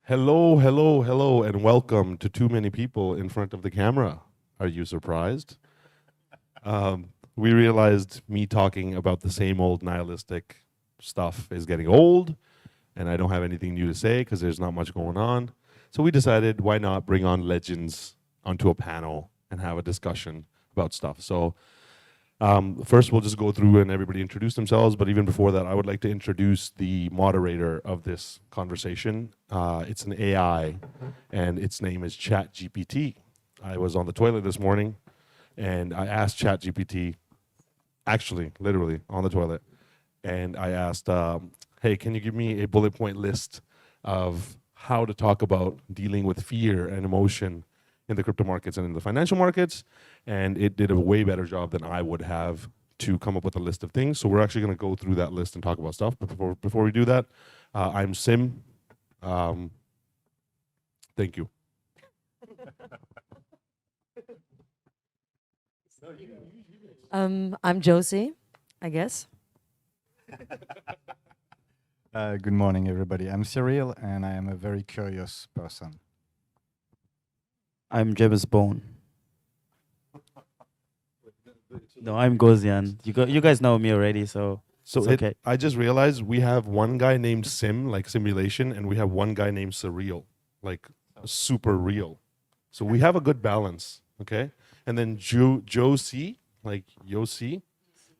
Hello, hello, hello, and welcome to too many people in front of the camera. Are you surprised? We realized me talking about the same old nihilistic stuff is getting old, and I don't have anything new to say because there's not much going on. So we decided, why not bring on legends onto a panel and have a discussion about stuff. So first, we'll just go through and everybody introduce themselves. But even before that, I would like to introduce the moderator of this conversation. It's an AI, and its name is ChatGPT. I was on the toilet this morning, and I asked ChatGPT, actually, literally on the toilet, and I asked, "Hey, can you give me a bullet point list of how to talk about dealing with fear and emotion in the crypto markets and in the financial markets?" And it did a way better job than I would have to come up with a list of things. So we're actually going to go through that list and talk about stuff. But before we do that, I'm Sim. Um, thank you. I'm Josie, I guess. Good morning, everybody. I'm Cyril, and I am a very curious person. I'm James Bone. No, I'm Gozian. You guys know me already, so So it's okay. I just realized we have one guy named Sim, like simulation, and we have one guy named Surreal, like super real. So we have a good balance, okay? And then Josie, like Yossi,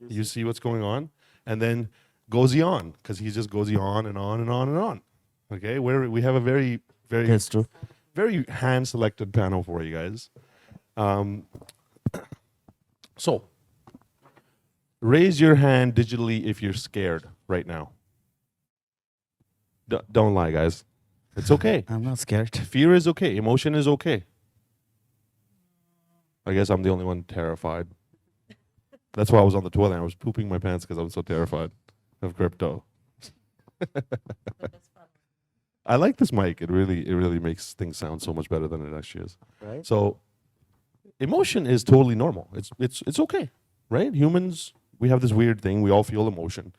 you see what's going on, and then goes on because he just goes on and on and on and on. Okay, we have a very That's true. very hand selected panel for you guys. Um, so raise your hand digitally if you're scared right now. Don't lie, guys. It's okay. I'm not scared. Fear is okay. Emotion is okay. I guess I'm the only one terrified. That's why I was on the toilet. And I was pooping my pants because I was so terrified of crypto. I like this mic. It really makes things sound so much better than it actually is. Right? So emotion is totally normal. It's okay, right? Humans, we have this weird thing. We all feel emotion,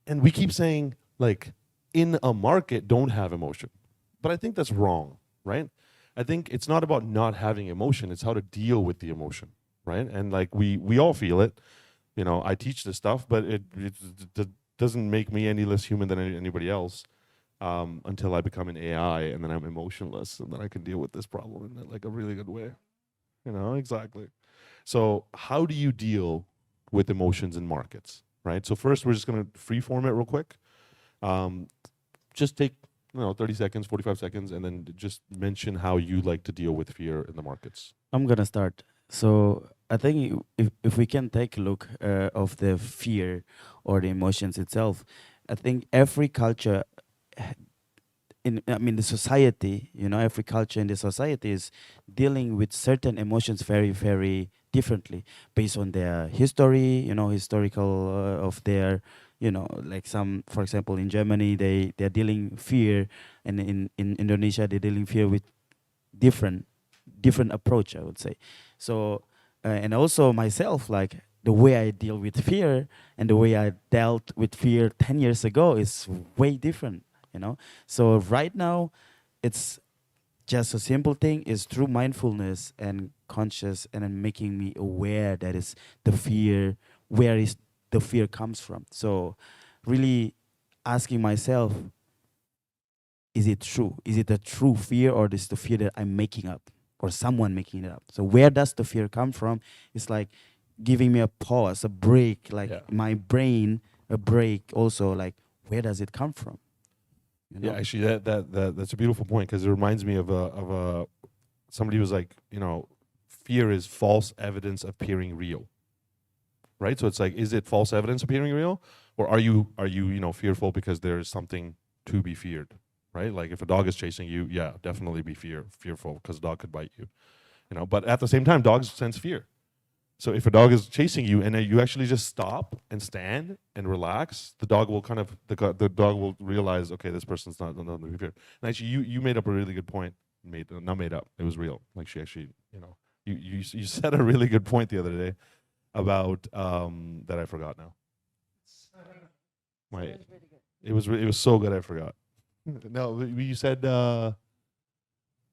and we keep saying like, in a market, don't have emotion, but I think that's wrong, right? I think it's not about not having emotion. It's how to deal with the emotion, right? And like we all feel it. You know, I teach this stuff, but it doesn't make me any less human than anybody else. Until I become an AI and then I'm emotionless and then I can deal with this problem in like a really good way. You know, exactly. So how do you deal with emotions in markets, right? So first we're just gonna free form it real quick. Just take 30 seconds, 45 seconds, and then just mention how you like to deal with fear in the markets. I'm gonna start. So I think if we can take a look of the fear or the emotions itself, I think every culture the society, every culture in the society is dealing with certain emotions very, very differently based on their history, historical of their, like some, for example, in Germany, they're dealing fear, and in Indonesia, they're dealing fear with different, different approach, I would say. So, and also myself, like the way I deal with fear and the way I dealt with fear 10 years ago is way different. So right now, it's just a simple thing is through mindfulness and conscious and then making me aware that is the fear, where is the fear comes from. So really asking myself, is it true? Is it a true fear, or is the fear that I'm making up or someone making it up? So where does the fear come from? It's like giving me a pause, a break, like my brain, a break also, like where does it come from? Yeah, actually, that's a beautiful point because it reminds me of a somebody was like, fear is false evidence appearing real, right? So it's like, is it false evidence appearing real, or are you fearful because there is something to be feared, right? Like if a dog is chasing you, yeah, definitely be fearful because a dog could bite you, But at the same time, dogs sense fear. So if a dog is chasing you and you actually just stop and stand and relax, the dog will the dog will realize, okay, this person's not fear. And actually, you made up a really good point. Not made up. It was real. Like she actually, you said a really good point the other day about that I forgot now. It was so good I forgot. No, you said.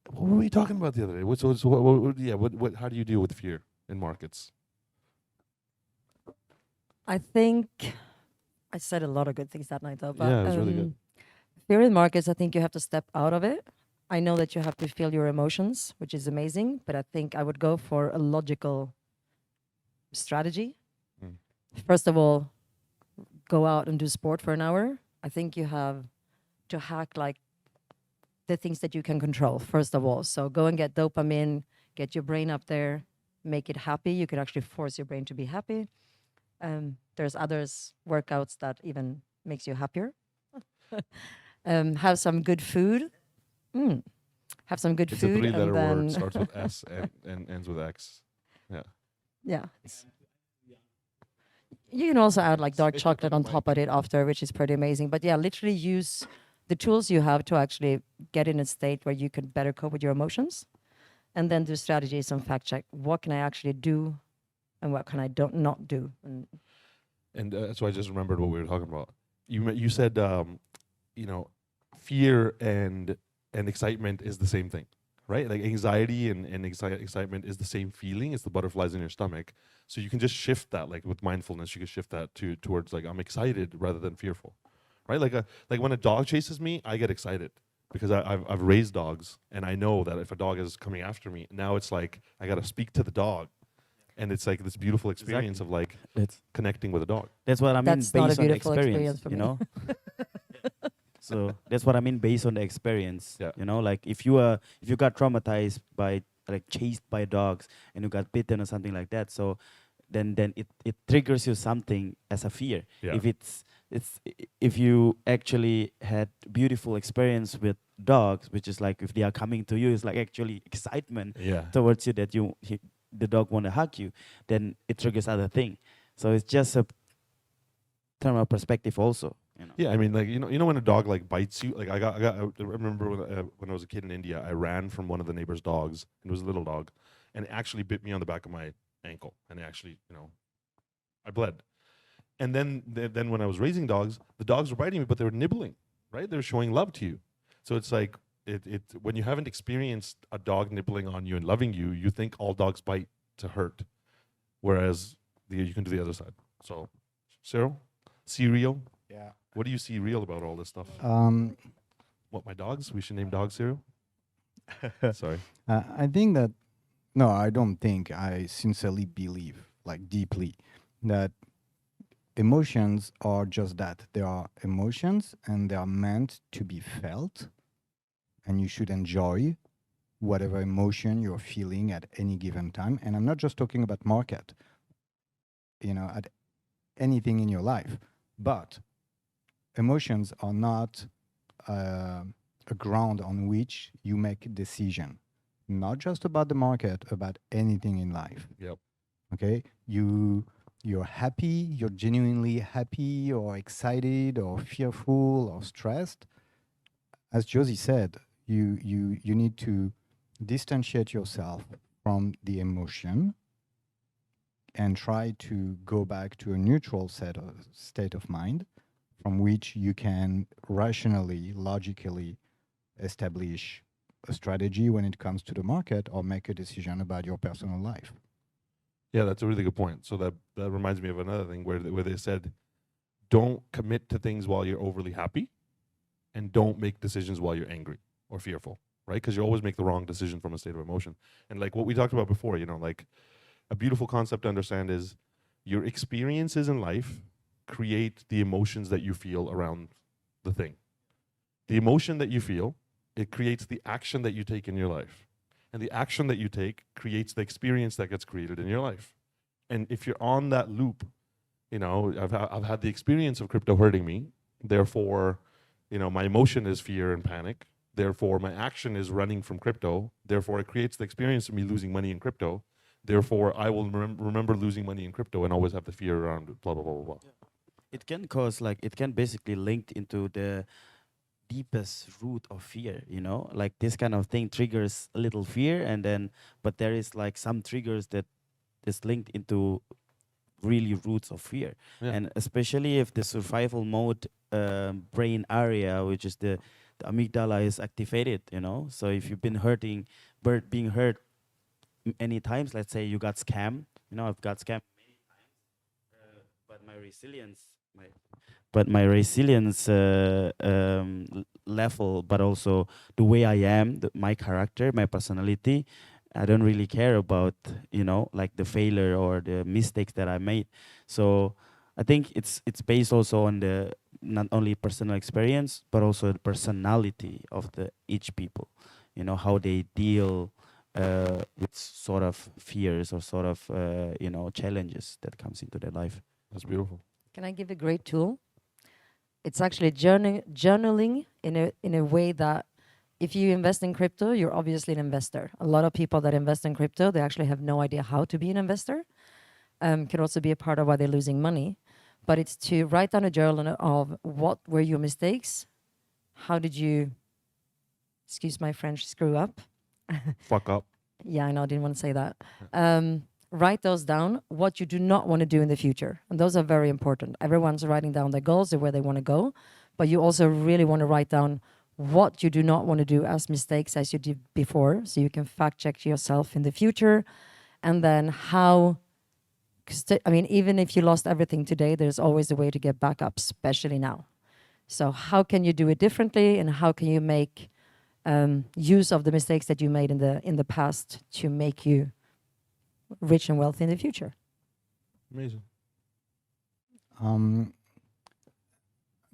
What were we talking about the other day? What? How do you deal with fear in markets? I think I said a lot of good things that night, though. But Yeah, it was really good. fear in markets, I think you have to step out of it. I know that you have to feel your emotions, which is amazing. But I think I would go for a logical strategy. Mm. First of all, go out and do sport for an hour. I think you have to hack like the things that you can control, first of all. So go and get dopamine, get your brain up there, make it happy. You could actually force your brain to be happy. There's others workouts that even makes you happier. Have some good food. Have some good It's a food, three-letter and word, then starts with S and ends with X. Yeah. yeah. You can also add like dark chocolate on top of it after, which is pretty amazing. But yeah, literally use the tools you have to actually get in a state where you can better cope with your emotions, and then do strategies and fact check. What can I actually do, and what can I don't not do? And So I just remembered what we were talking about. You said fear and excitement is the same thing, right? Like anxiety and excitement is the same feeling. It's the butterflies in your stomach. So you can just shift that, like with mindfulness, you can shift that towards like I'm excited rather than fearful, right? Like when a dog chases me, I get excited because I've raised dogs and I know that if a dog is coming after me, now it's like I got to speak to the dog, and it's like this beautiful experience of like That's connecting with a dog. that's what I mean. That's not a Based on the beautiful experience for you me. know. So that's what I mean based on the experience. Yeah. You know, like if you got traumatized by like chased by dogs and you got bitten or something like that, so then it triggers you something as a fear. Yeah. If you actually had beautiful experience with dogs, which is like if they are coming to you, it's like actually excitement Yeah. towards you that the dog want to hug you, then it triggers other thing. So it's just a term of perspective also. You know. Yeah, I mean, like you know when a dog like bites you. Like I remember when I was a kid in India, I ran from one of the neighbor's dogs, and it was a little dog, and it actually bit me on the back of my ankle, and it actually, I bled. And then when I was raising dogs, the dogs were biting me, but they were nibbling, right? They were showing love to you. So it's like it when you haven't experienced a dog nibbling on you and loving you, you think all dogs bite to hurt, whereas you can do the other side. So, cereal. Yeah. What do you see real about all this stuff? What, my dogs? We should name dogs cereal? Sorry. I think that, no, I don't think, I sincerely believe, like deeply, that emotions are just that. They are emotions and they are meant to be felt, and you should enjoy whatever emotion you're feeling at any given time. And I'm not just talking about market, at anything in your life, but emotions are not a ground on which you make a decision. Not just about the market, about anything in life. Yep. Okay? You're happy, you're genuinely happy or excited or fearful or stressed. As Josie said, you need to distantiate yourself from the emotion and try to go back to a neutral state of mind from which you can rationally, logically establish a strategy when it comes to the market or make a decision about your personal life. Yeah, that's a really good point. So that reminds me of another thing where they said, don't commit to things while you're overly happy, and don't make decisions while you're angry or fearful, right? Because you always make the wrong decision from a state of emotion. And like what we talked about before, like a beautiful concept to understand is your experiences in life create the emotions that you feel around the thing. The emotion that you feel, it creates the action that you take in your life. And the action that you take creates the experience that gets created in your life. And if you're on that loop, I've had the experience of crypto hurting me. Therefore, my emotion is fear and panic. Therefore, my action is running from crypto. Therefore, it creates the experience of me losing money in crypto. Therefore, I will remember losing money in crypto and always have the fear around it, blah, blah, blah, blah, blah. It can cause it can basically linked into the deepest root of fear, like this kind of thing triggers a little fear, and then but there is like some triggers that is linked into really roots of fear. Yeah. And especially if the survival mode brain area, which is the the amygdala is activated, you know. So if you've been being hurt many times, let's say you got scammed, you know, I've got scammed many times, but my resilience level, but also the way I am, my character, my personality, I don't really care about, you know, like the failure or the mistakes that I made. So I think it's based also on the not only personal experience but also the personality of the each people, you know, how they deal with sort of fears or sort of you know, challenges that comes into their life. That's beautiful. Can I give a great tool? It's actually journaling in a way that if you invest in crypto, you're obviously an investor. A lot of people that invest in crypto, they actually have no idea how to be an investor. Could also be a part of why they're losing money. But it's to write down a journal of what were your mistakes, how did you, excuse my French, screw up. Fuck up. Yeah, I know, I didn't want to say that. Write those down, what you do not want to do in the future. And those are very important. Everyone's writing down their goals and where they want to go, but you also really want to write down what you do not want to do as mistakes as you did before, so you can fact check yourself in the future. And then how, I mean, even if you lost everything today, there's always a way to get back up, especially now. So how can you do it differently, and how can you make use of the mistakes that you made in the past to make you rich and wealthy in the future? Amazing.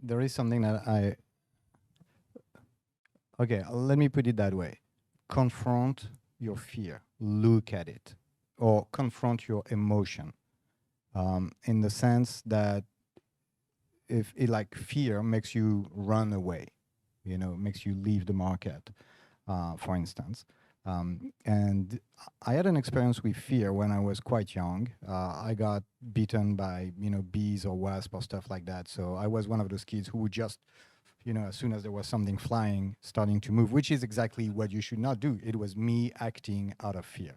There is something that okay, let me put it that way. Confront your fear, look at it, or confront your emotion, in the sense that if it, like, fear makes you run away, you know, makes you leave the market, for instance. And I had an experience with fear when I was quite young. I got bitten by, you know, bees or wasps or stuff like that. So I was one of those kids who would just, you know, as soon as there was something flying, starting to move, which is exactly what you should not do. It was me acting out of fear.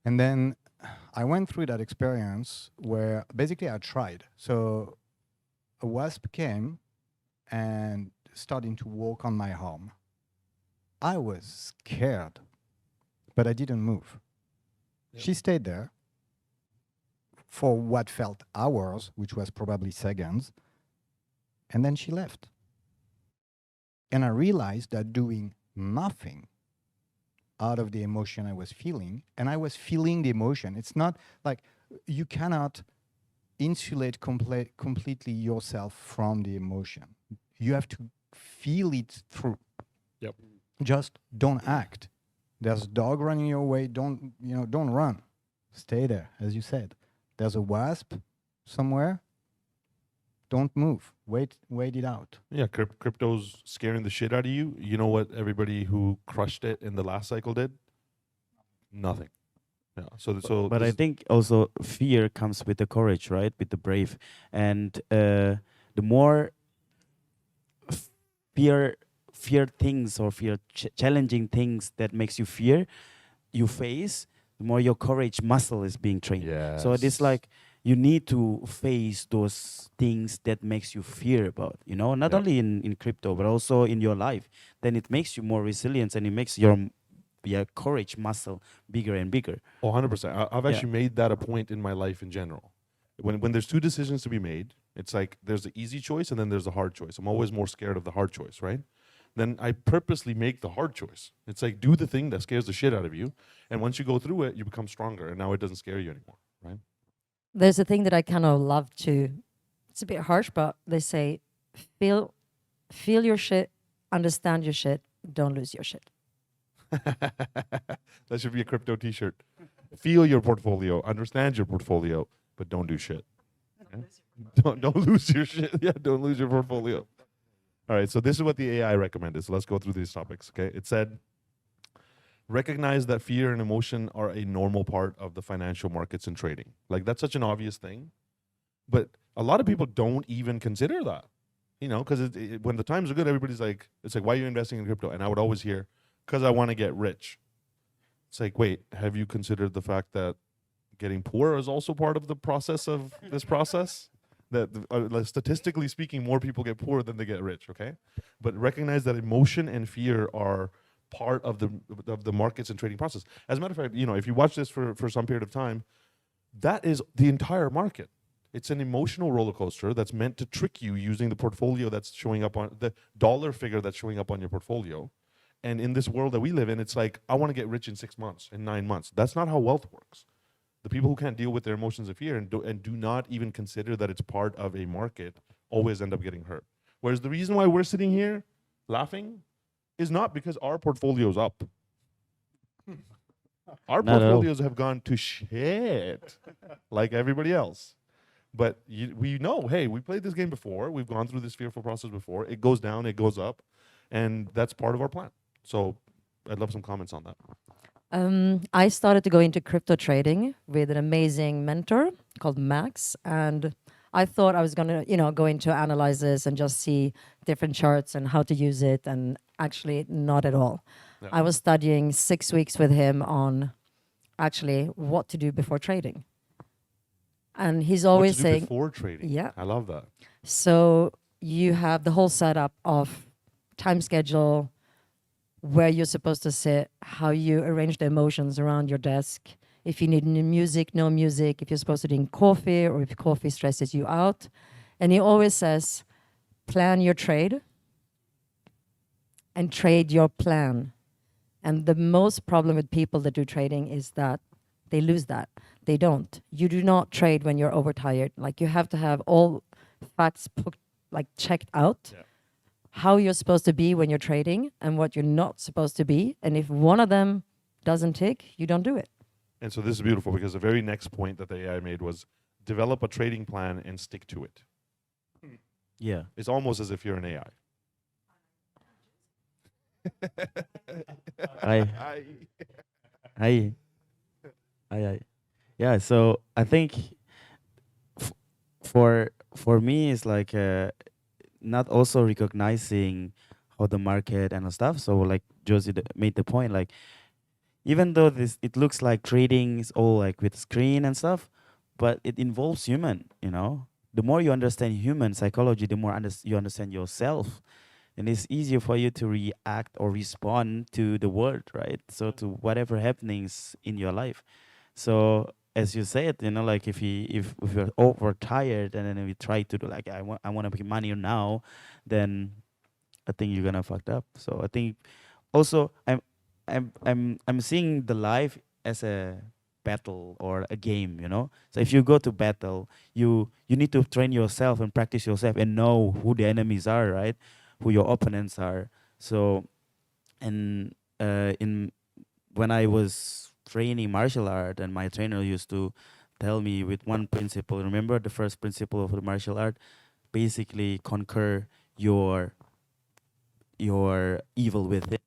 And then I went through that experience where basically I tried. So a wasp came and starting to walk on my arm. I was scared, but I didn't move. Yep. She stayed there for what felt hours, which was probably seconds, and then she left. And I realized that doing nothing out of the emotion I was feeling, and I was feeling the emotion. It's not like you cannot insulate completely yourself from the emotion. You have to feel it through. Yep. Just don't act. There's a dog running your way. Don't run. Stay there, as you said. There's a wasp somewhere. Don't move. Wait it out. Yeah, crypto's scaring the shit out of you. You know what everybody who crushed it in the last cycle did? Nothing. Yeah. But I think also fear comes with the courage, right? With the brave, and the more fear things or challenging things that makes you fear, you face, the more your courage muscle is being trained. Yes. So it is like you need to face those things that makes you fear about, you know, not only in crypto, but also in your life. Then it makes you more resilient, and it makes your courage muscle bigger and bigger. 100%. I've actually made that a point in my life in general. When there's two decisions to be made, it's like there's the easy choice and then there's the hard choice. I'm always more scared of the hard choice, right? Then I purposely make the hard choice. It's like, do the thing that scares the shit out of you, and once you go through it, you become stronger, and now it doesn't scare you anymore, right? There's a thing that I kind of love to, it's a bit harsh, but they say, feel your shit, understand your shit, don't lose your shit. That should be a crypto t-shirt. Feel your portfolio, understand your portfolio, but don't do shit. Okay? Don't lose your shit. Yeah, don't lose your portfolio. All right, so this is what the AI recommended. So let's go through these topics, okay? It said, recognize that fear and emotion are a normal part of the financial markets and trading. Like, that's such an obvious thing, but a lot of people don't even consider that, you know, because when the times are good, everybody's like, it's like, why are you investing in crypto? And I would always hear, because I want to get rich. It's like, wait, have you considered the fact that getting poor is also part of the process of this process? that like, statistically speaking, more people get poor than they get rich. Okay, but recognize that emotion and fear are part of the markets and trading process. As a matter of fact, if you watch this for some period of time, that is the entire market. It's an emotional roller coaster that's meant to trick you using the portfolio that's showing up on the dollar figure that's showing up on your portfolio. And in this world that we live in, it's like, I want to get rich in 6 months, in 9 months. That's not how wealth works. The people who can't deal with their emotions of fear and do not even consider that it's part of a market always end up getting hurt. Whereas the reason why we're sitting here laughing is not because our portfolio's up. Our Not at all. portfolios have gone to shit like everybody else. But we know, hey, we played this game before. We've gone through this fearful process before. It goes down, it goes up, and that's part of our plan. So I'd love some comments on that. I started to go into crypto trading with an amazing mentor called Max, and I thought I was gonna, go into analysis and just see different charts and how to use it, and actually not at all. Yeah. I was studying 6 weeks with him on actually what to do before trading, and he's What always to do saying, before trading. yeah. I love that. So you have the whole setup of time schedule, where you're supposed to sit, how you arrange the emotions around your desk, if you need new music, no music, if you're supposed to drink coffee or if coffee stresses you out. And he always says, plan your trade and trade your plan. And the most problem with people that do trading is that they lose that. They don't. You do not trade when you're overtired. Like, you have to have all facts checked out. Yeah. How you're supposed to be when you're trading and what you're not supposed to be. And if one of them doesn't tick, you don't do it. And so this is beautiful because the very next point that the AI made was develop a trading plan and stick to it. Yeah. It's almost as if you're an AI. I yeah, so I think for me it's like not also recognizing how the market and stuff. So like Josie made the point, like even though it looks like trading is all like with screen and stuff, but it involves human. The more you understand human psychology, the more you understand yourself, and it's easier for you to react or respond to the world, right? So to whatever happenings in your life. So as you said, like if you're overtired and then we try to do like I want to make money now, then I think you're gonna fucked up. So I think also I'm seeing the life as a battle or a game. So if you go to battle, you need to train yourself and practice yourself and know who the enemies are, right? Who your opponents are. So and in when I was training martial art, and my trainer used to tell me with one principle. Remember the first principle of the martial art? Basically conquer your evil within,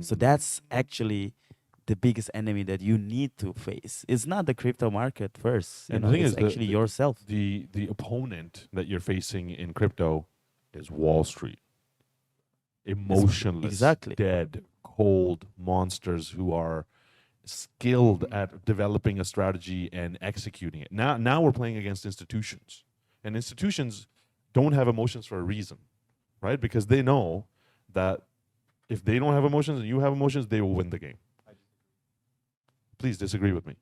So that's actually the biggest enemy that you need to face. It's not the crypto market first. And the thing it's is, actually yourself. The opponent that you're facing in crypto is Wall Street. Emotionless, exactly. dead, cold monsters who are skilled at developing a strategy and executing it. Now we're playing against institutions, and institutions don't have emotions for a reason, right? Because they know that if they don't have emotions and you have emotions, they will win the game. Please disagree with me.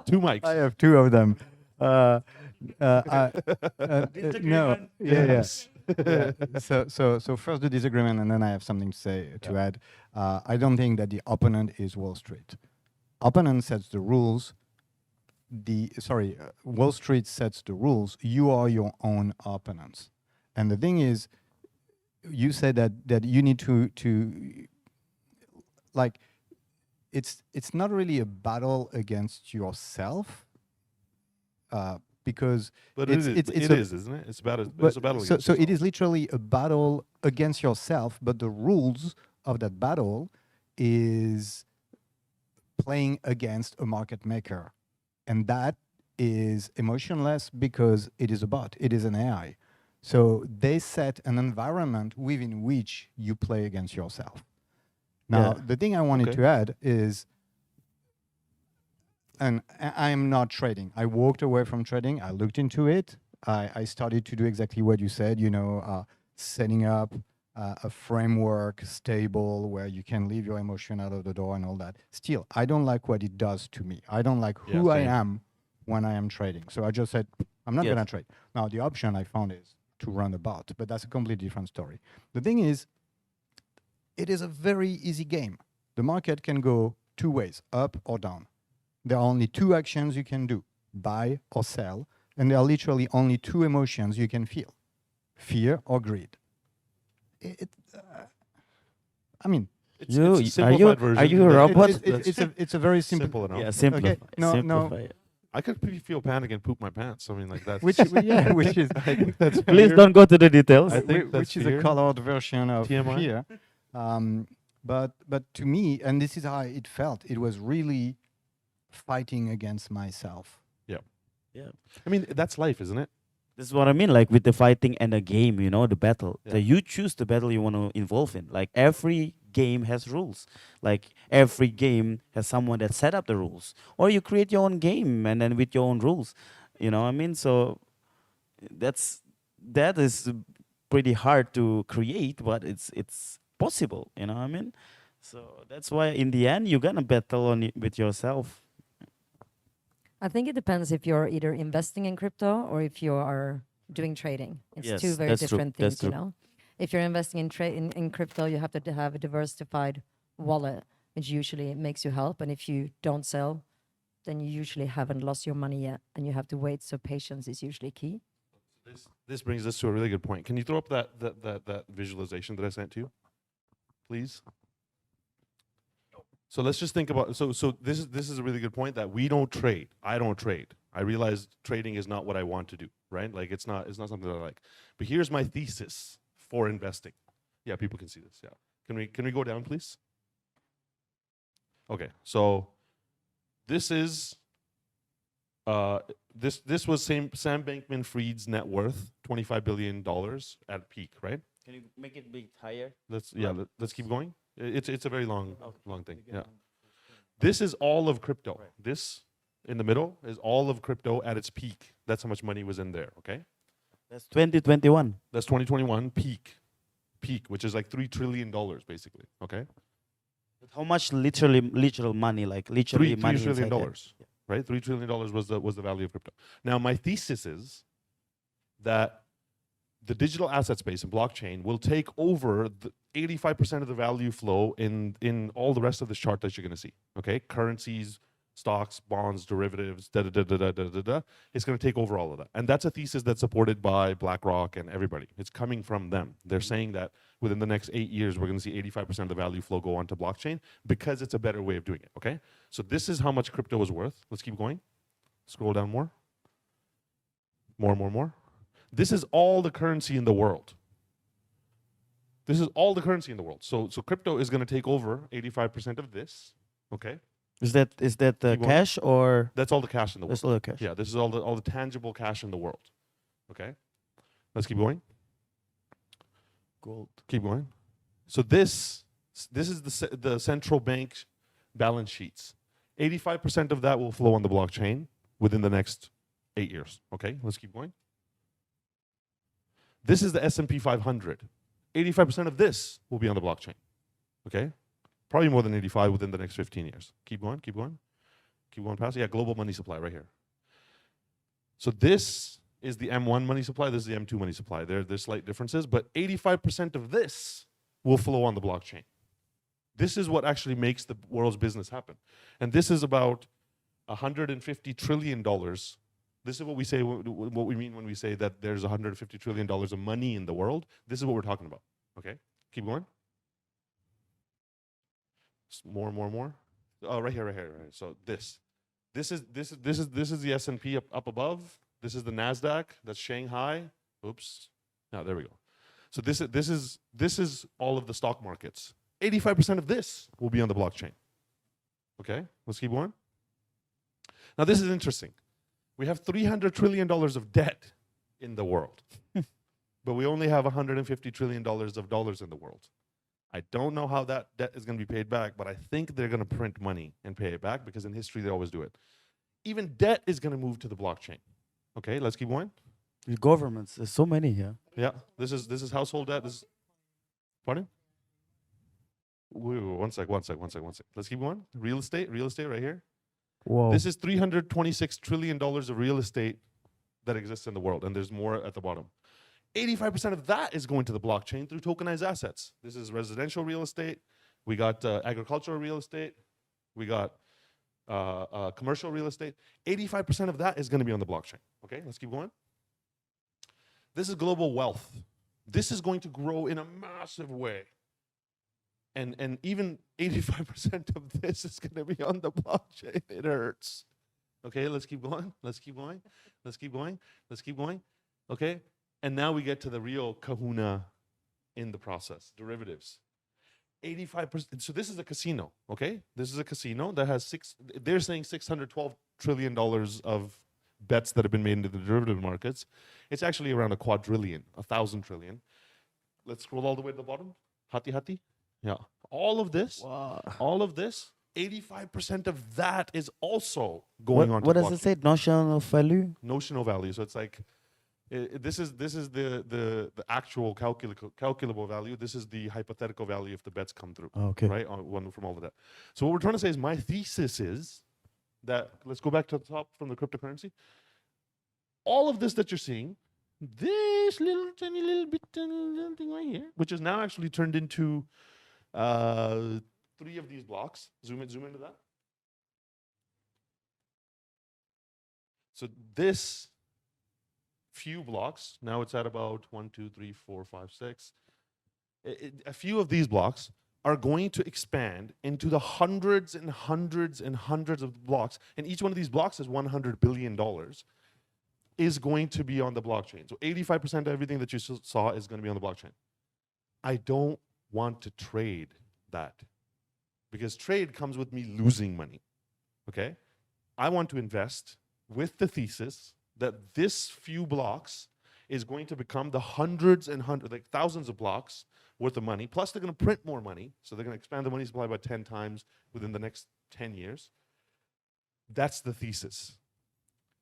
2 mics. I have two of them. No. Yes. Yeah. So first the disagreement, and then I have something to say to add. I don't think that the opponent is Wall Street. Opponent sets the rules. Wall Street sets the rules. You are your own opponents. And the thing is, you said that you need to like, it's not really a battle against yourself, because But it is, isn't it? It's a battle but against so it yourself. is literally a battle against yourself, but the rules of that battle is playing against a market maker, and that is emotionless because it is a bot, it is an AI. So they set an environment within which you play against yourself. Now, Yeah. the thing I wanted to add is, and I am not trading. I walked away from trading. I looked into it. I started to do exactly what you said, setting up a framework stable where you can leave your emotion out of the door and all that. Still, I don't like what it does to me. I don't like Yeah, who I same. am when I am trading. So I just said, I'm not Yes. going to trade. Now, the option I found is to run a bot, but that's a completely different story. The thing is, it is a very easy game. The market can go two ways, up or down. There are only two actions you can do, buy or sell, and there are literally only two emotions you can feel, fear or greed. I mean, It's, You- it's a are you- simplified are version. you a that- robot? it's a very simple. simple enough. Yeah, simplify. Okay, no, simplify it. I could feel panic and poop my pants. I mean, like that. which yeah, which is I think that's Please fear. don't go to the details. I think that's which is a fear. colored version of TMI. fear. But to me, and this is how it felt, it was really fighting against myself. Yeah. I mean, that's life, isn't it? This is what I mean, like with the fighting and the game, the battle. Yeah. So you choose the battle you want to involve in. Like every game has rules. Like every game has someone that set up the rules. Or you create your own game and then with your own rules. You know what I mean? So that is pretty hard to create, but it's possible, you know what I mean? So that's why in the end you're gonna battle on it with yourself. I think it depends if you're either investing in crypto or if you are doing trading. It's Yes, two very that's true, different that's things, you true. know. If you're investing in crypto, you have to have a diversified wallet, which usually makes you help. And if you don't sell, then you usually haven't lost your money yet, and you have to wait. So patience is usually key. This brings us to a really good point. Can you throw up that visualization that I sent to you, please? So let's just think about so this is a really good point that we don't trade. I don't trade. I realize trading is not what I want to do, right? Like it's not something that I like. But here's my thesis for investing. Yeah, people can see this. Yeah. Can we go down, please? Okay. So this is this was Sam Bankman-Fried's net worth, $25 billion at peak, right? Can you make it bit higher? Let's keep going. It's a very long thing. Yeah. This is all of crypto. This in the middle is all of crypto at its peak. That's how much money was in there, okay? That's 2021. That's 2021 peak, which is like $3 trillion basically, okay? But how much literal money, like literally $3 money trillion inside there? dollars, right? $3 trillion was the value of crypto. Now my thesis is that the digital asset space and blockchain will take over the 85% of the value flow in all the rest of this chart that you're going to see. Okay, currencies, stocks, bonds, derivatives, da da da da da da da da. It's going to take over all of that, and that's a thesis that's supported by BlackRock and everybody. It's coming from them. They're saying that within the next 8 years, we're going to see 85% of the value flow go onto blockchain because it's a better way of doing it. Okay, so this is how much crypto is worth. Let's keep going. Scroll down more. More. This is all the currency in the world. This is all the currency in the world. So crypto is going to take over 85% of this. Okay, Is that Keep going. cash or that's all the cash in the world. that's all the cash? Yeah, this is all the tangible cash in the world. Okay, let's keep going. Gold. Keep going. So this is the central bank balance sheets. 85% of that will flow on the blockchain within the next 8 years. Okay, let's keep going. This is the S&P 500. 85% of this will be on the blockchain. Okay, probably more than 85 within the next 15 years. Keep going. Keep going past. Yeah, global money supply right here. So this is the M1 money supply. This is the M2 money supply. There's slight differences, but 85% of this will flow on the blockchain. This is what actually makes the world's business happen. And this is about $150 trillion. This is what we say, what we mean when we say that there's $150 trillion of money in the world. This is what we're talking about. Okay, keep going. More. Oh, right here. So this is the S&P up above. This is the Nasdaq. That's Shanghai. Oops. No, there we go. So this is all of the stock markets. 85% of this will be on the blockchain. Okay, let's keep going. Now this is interesting. We have $300 trillion of debt in the world, but we only have $150 trillion of dollars in the world. I don't know how that debt is going to be paid back, but I think they're going to print money and pay it back because in history they always do it. Even debt is going to move to the blockchain. Okay, let's keep going. The governments, there's so many here. Yeah, this is household debt. This is, pardon? Wait, one sec. Let's keep going. Real estate right here. Whoa. This is $326 trillion of real estate that exists in the world, and there's more at the bottom. 85% of that is going to the blockchain through tokenized assets. This is residential real estate. We got agricultural real estate. We got commercial real estate. 85% of that is going to be on the blockchain. Okay, let's keep going. This is global wealth. This is going to grow in a massive way. And even 85% of this is going to be on the blockchain. It hurts. Okay, let's keep going. Okay, and now we get to the real kahuna in the process, derivatives. 85%. So this is a casino, okay? This is a casino that has they're saying $612 trillion of bets that have been made into the derivative markets. It's actually around a quadrillion, 1,000 trillion. Let's scroll all the way to the bottom. Hati. Yeah. All of this, 85% of that is also going on to What the does it blockchain. say? Notional value? Notional value. So it's like, this is the actual calculable value. This is the hypothetical value if the bets come through. Okay. Right? One from all of that. So what we're trying to say is my thesis is that, let's go back to the top from the cryptocurrency. All of this that you're seeing, this little tiny little bit little thing right here, which is now actually turned into 3 of these blocks. Zoom into that. So this few blocks, now it's at about 1, 2, 3, 4, 5, 6. A few of these blocks are going to expand into the hundreds and hundreds and hundreds of blocks, and each one of these blocks is $100 billion, is going to be on the blockchain. So 85% of everything that you saw is going to be on the blockchain. I don't want to trade that, because trade comes with me losing money, okay? I want to invest with the thesis that this few blocks is going to become the hundreds and hundreds, like thousands of blocks worth of money. Plus, they're going to print more money. So they're going to expand the money supply by 10 times within the next 10 years. That's the thesis.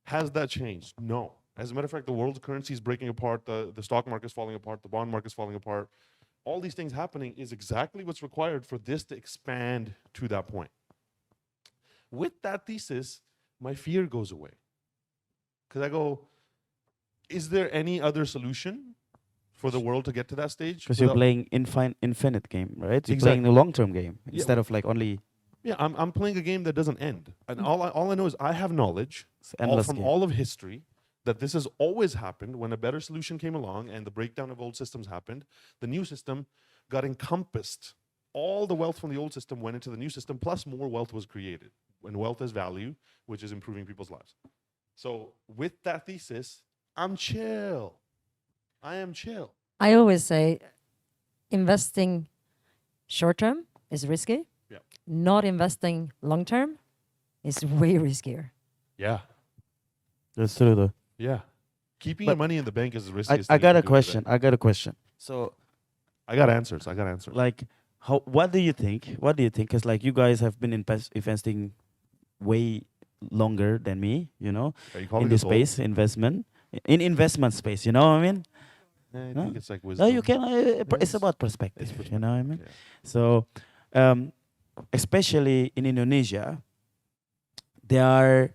Has that changed? No. As a matter of fact, the world's currency is breaking apart. The stock market is falling apart. The bond market is falling apart. All these things happening is exactly what's required for this to expand to that point. With that thesis, my fear goes away. Because I go, is there any other solution for the world to get to that stage? Because you're playing infinite game, right? You're Exactly. playing the long-term game Yeah. instead of like only Yeah, I'm playing a game that doesn't end. And all I know is I have knowledge endless from game. all of history that this has always happened. When a better solution came along and the breakdown of old systems happened, the new system got encompassed. All the wealth from the old system went into the new system, plus more wealth was created. And wealth is value, which is improving people's lives. So with that thesis, I'm chill. I am chill. I always say investing short term is risky. Yeah. Not investing long term is way riskier. Yeah. That's true though. Yeah. Keeping But your money in the bank is the riskiest I thing got you a can do question. today. I got a question. So I got answers. like what do you think? Because like you guys have been investing way longer than me, you know, Are you calling in this us old? space, in investment space, you know what I mean? I No? think it's like No, wisdom. you can. It's Yes. about perspective, It's you know what I mean? Yeah. So, especially in Indonesia, there are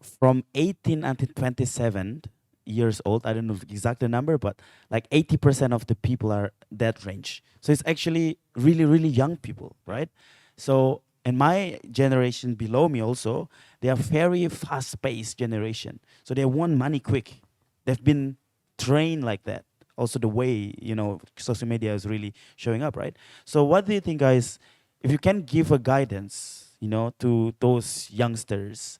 from 18 until 27 years old. I don't know the exact number, but like 80% of the people are that range. So it's actually really, really young people, right? So, and my generation below me also, they are very fast-paced generation. So they want money quick. They've been trained like that. Also the way, you know, social media is really showing up, right? So what do you think, guys, if you can give a guidance, you know, to those youngsters,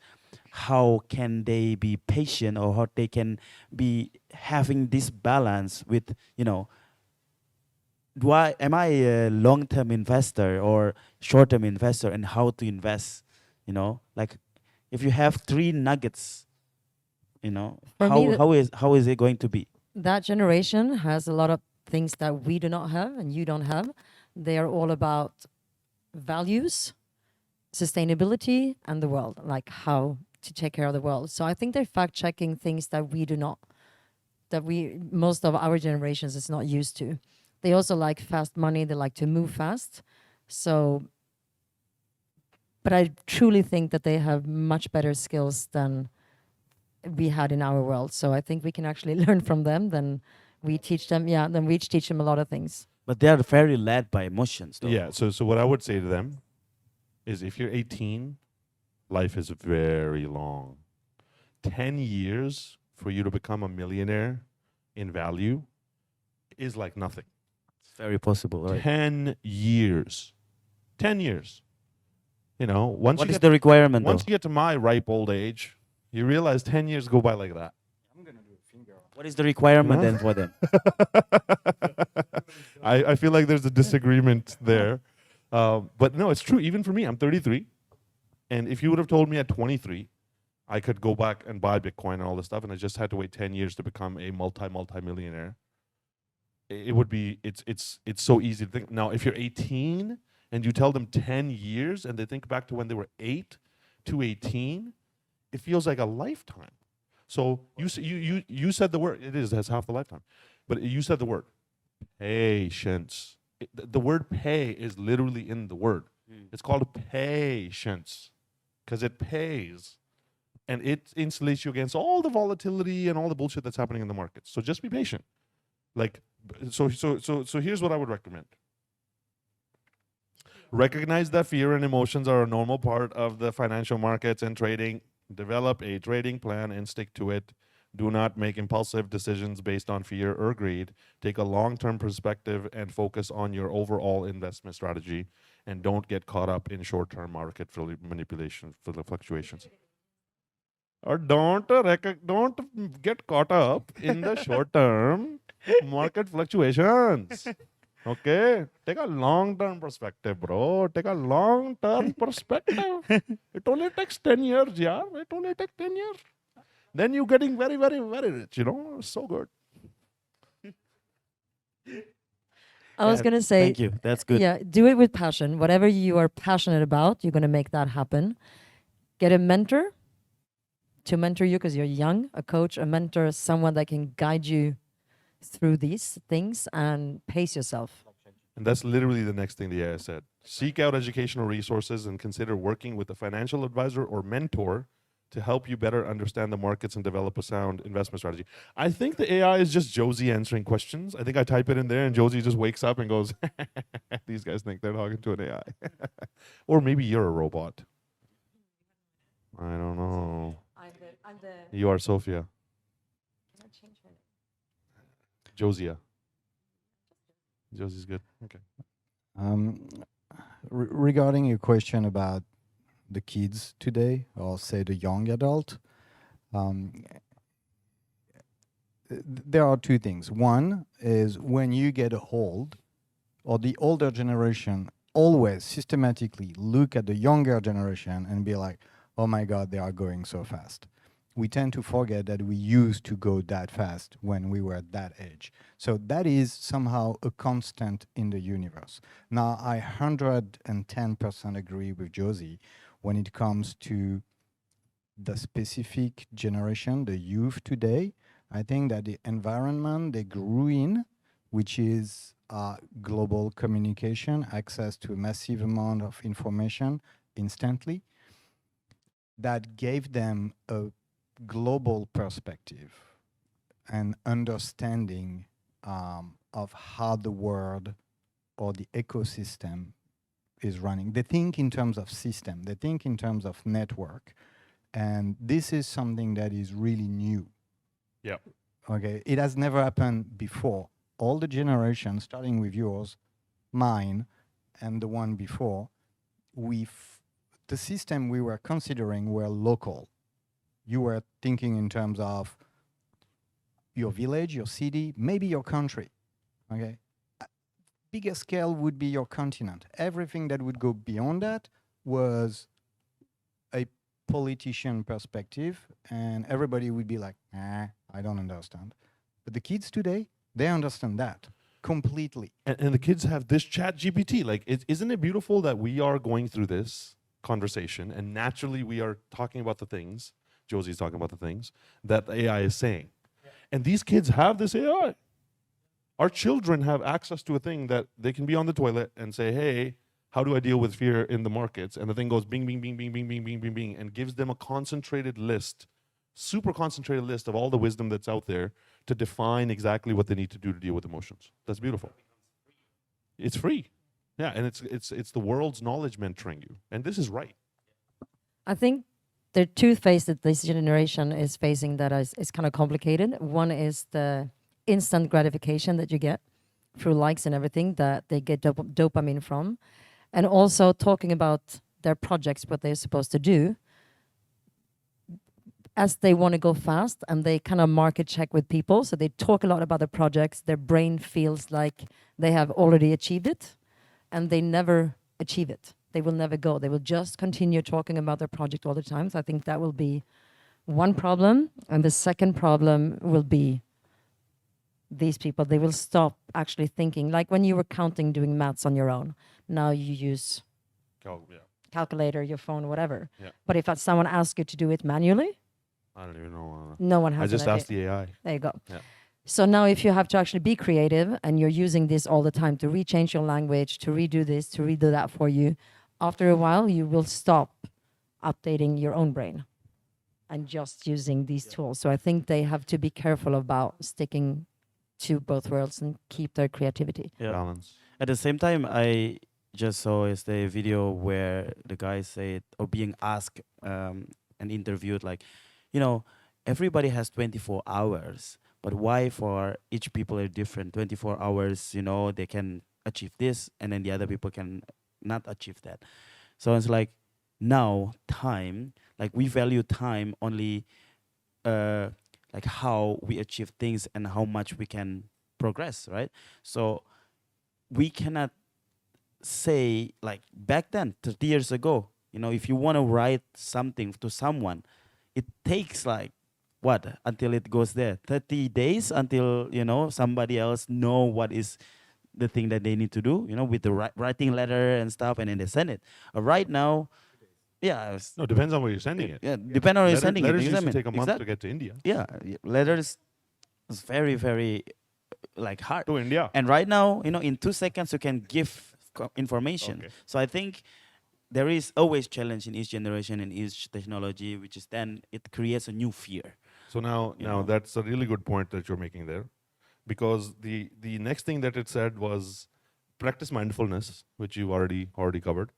how can they be patient or how they can be having this balance with, you know, am I a long-term investor or short-term investor, and how to invest, you know, like if you have 3 nuggets, you know, For me, how is it going to be? That generation has a lot of things that we do not have and you don't have. They are all about values, sustainability, and the world, like how to take care of the world. So I think they're fact checking things that we do not, that we most of our generations is not used to. They also like fast money. They like to move fast. So, but I truly think that they have much better skills than we had in our world. So I think we can actually learn from them than we teach them. Yeah, then we each teach them a lot of things. But they are very led by emotions, though. Yeah. So what I would say to them is, if you're 18, life is very long. 10 years for you to become a millionaire in value is like nothing. It's very possible, right? 10 years. 10 years. You know, once What you is get the requirement, once though? you get to my ripe old age, you realize 10 years go by like that. What is the requirement Huh? then for them? I feel like there's a disagreement there. But no, it's true. Even for me, I'm 33. And if you would have told me at 23, I could go back and buy Bitcoin and all this stuff, and I just had to wait 10 years to become a multi-millionaire, it would be, it's so easy to think. Now, if you're 18 and you tell them 10 years and they think back to when they were 8 to 18, it feels like a lifetime. So you said the word, that's half the lifetime. But you said the word, patience. The word pay is literally in the word. It's called patience because it pays. And it insulates you against all the volatility and all the bullshit that's happening in the markets. So just be patient. Like, so here's what I would recommend. Recognize that fear and emotions are a normal part of the financial markets and trading. Develop a trading plan and stick to it. Do not make impulsive decisions based on fear or greed. Take a long-term perspective and focus on your overall investment strategy. And don't get caught up in short-term market manipulation for the fluctuations. Or don't get caught up in the short-term market fluctuations. Okay? Take a long-term perspective, bro. Take a long-term perspective. It only takes 10 years, yeah. It only takes 10 years. Then you're getting very, very, very rich, you know? So good. I was Yeah, going to say, Thank you. That's good. yeah, do it with passion. Whatever you are passionate about, you're going to make that happen. Get a mentor to mentor you because you're young, a coach, a mentor, someone that can guide you through these things, and pace yourself. And that's literally the next thing the AI said. Seek out educational resources and consider working with a financial advisor or mentor to help you better understand the markets and develop a sound investment strategy. I think the AI is just Josie answering questions. I think I type it in there and Josie just wakes up and goes, these guys think they're talking to an AI. Or maybe you're a robot. I don't know. You are Sophia. Josia. Josie's good. Okay. Regarding your question about the kids today, or say the young adult, there are two things. One is when you get old, or the older generation always systematically look at the younger generation and be like, oh my God, they are going so fast. We tend to forget that we used to go that fast when we were at that age. So that is somehow a constant in the universe. Now, I 110% agree with Josie when it comes to the specific generation, the youth today. I think that the environment they grew in, which is global communication, access to a massive amount of information instantly, that gave them a global perspective and understanding of how the world or the ecosystem is running. They think in terms of system, they think in terms of network. And this is something that is really new. Yeah. Okay, it has never happened before. All the generations, starting with yours, mine, and the one before, the system we were considering were local. You were thinking in terms of your village, your city, maybe your country. Okay, bigger scale would be your continent. Everything that would go beyond that was a politician perspective, and everybody would be like, I don't understand. But the kids today, they understand that completely. And the kids have this chat GPT. Like, isn't it beautiful that we are going through this conversation, and naturally we are talking about the things, Josie's talking about the things that the AI is saying. And these kids have this AI. Our children have access to a thing that they can be on the toilet and say, hey, how do I deal with fear in the markets? And the thing goes bing, bing, bing, bing, bing, bing, bing, bing, bing, and gives them a concentrated list, super concentrated list of all the wisdom that's out there to define exactly what they need to do to deal with emotions. That's beautiful. It's free. Yeah, and it's the world's knowledge mentoring you. And this is right. I think there are two phases that this generation is facing that is kind of complicated. One is the instant gratification that you get through likes and everything that they get dopamine from. And also talking about their projects, what they're supposed to do, as they want to go fast and they kind of market check with people. So they talk a lot about the projects. Their brain feels like they have already achieved it and they never achieve it. They will never go. They will just continue talking about their project all the time. So I think that will be one problem. And the second problem will be these people, they will stop actually thinking. Like when you were counting, doing maths on your own, now you use calculator, your phone, whatever. Yeah. But if someone asks you to do it manually, I don't even know. no one has I just an idea. asked the AI. There you go. Yeah. So now if you have to actually be creative and you're using this all the time to rechange your language, to redo this, to redo that for you, after a while you will stop updating your own brain and just using these tools. So I think they have to be careful about sticking to both worlds and keep their creativity. Yeah. Balance. At the same time, I just saw is the video where the guy said or being asked and interviewed like, everybody has 24 hours, but why for each people are different? 24 hours, they can achieve this, and then the other people can not achieve that. So it's like now time, like we value time only like how we achieve things and how much we can progress, right? So we cannot say like back then, 30 years ago, if you want to write something to someone, it takes like what until it goes there 30 days until somebody else know what is the thing that they need to do, with the writing letter and stuff, and then they send it. Right now, No, depends on where you're sending it. yeah, depend on where you're sending letters it. used to take a month to get to India. Yeah, letters is very, very like hard. To India. And right now, in 2 seconds you can give information. Okay. So I think there is always challenge in each generation and each technology, which is then it creates a new fear. So now that's a really good point that you're making there, because the next thing that it said was practice mindfulness, which you already covered,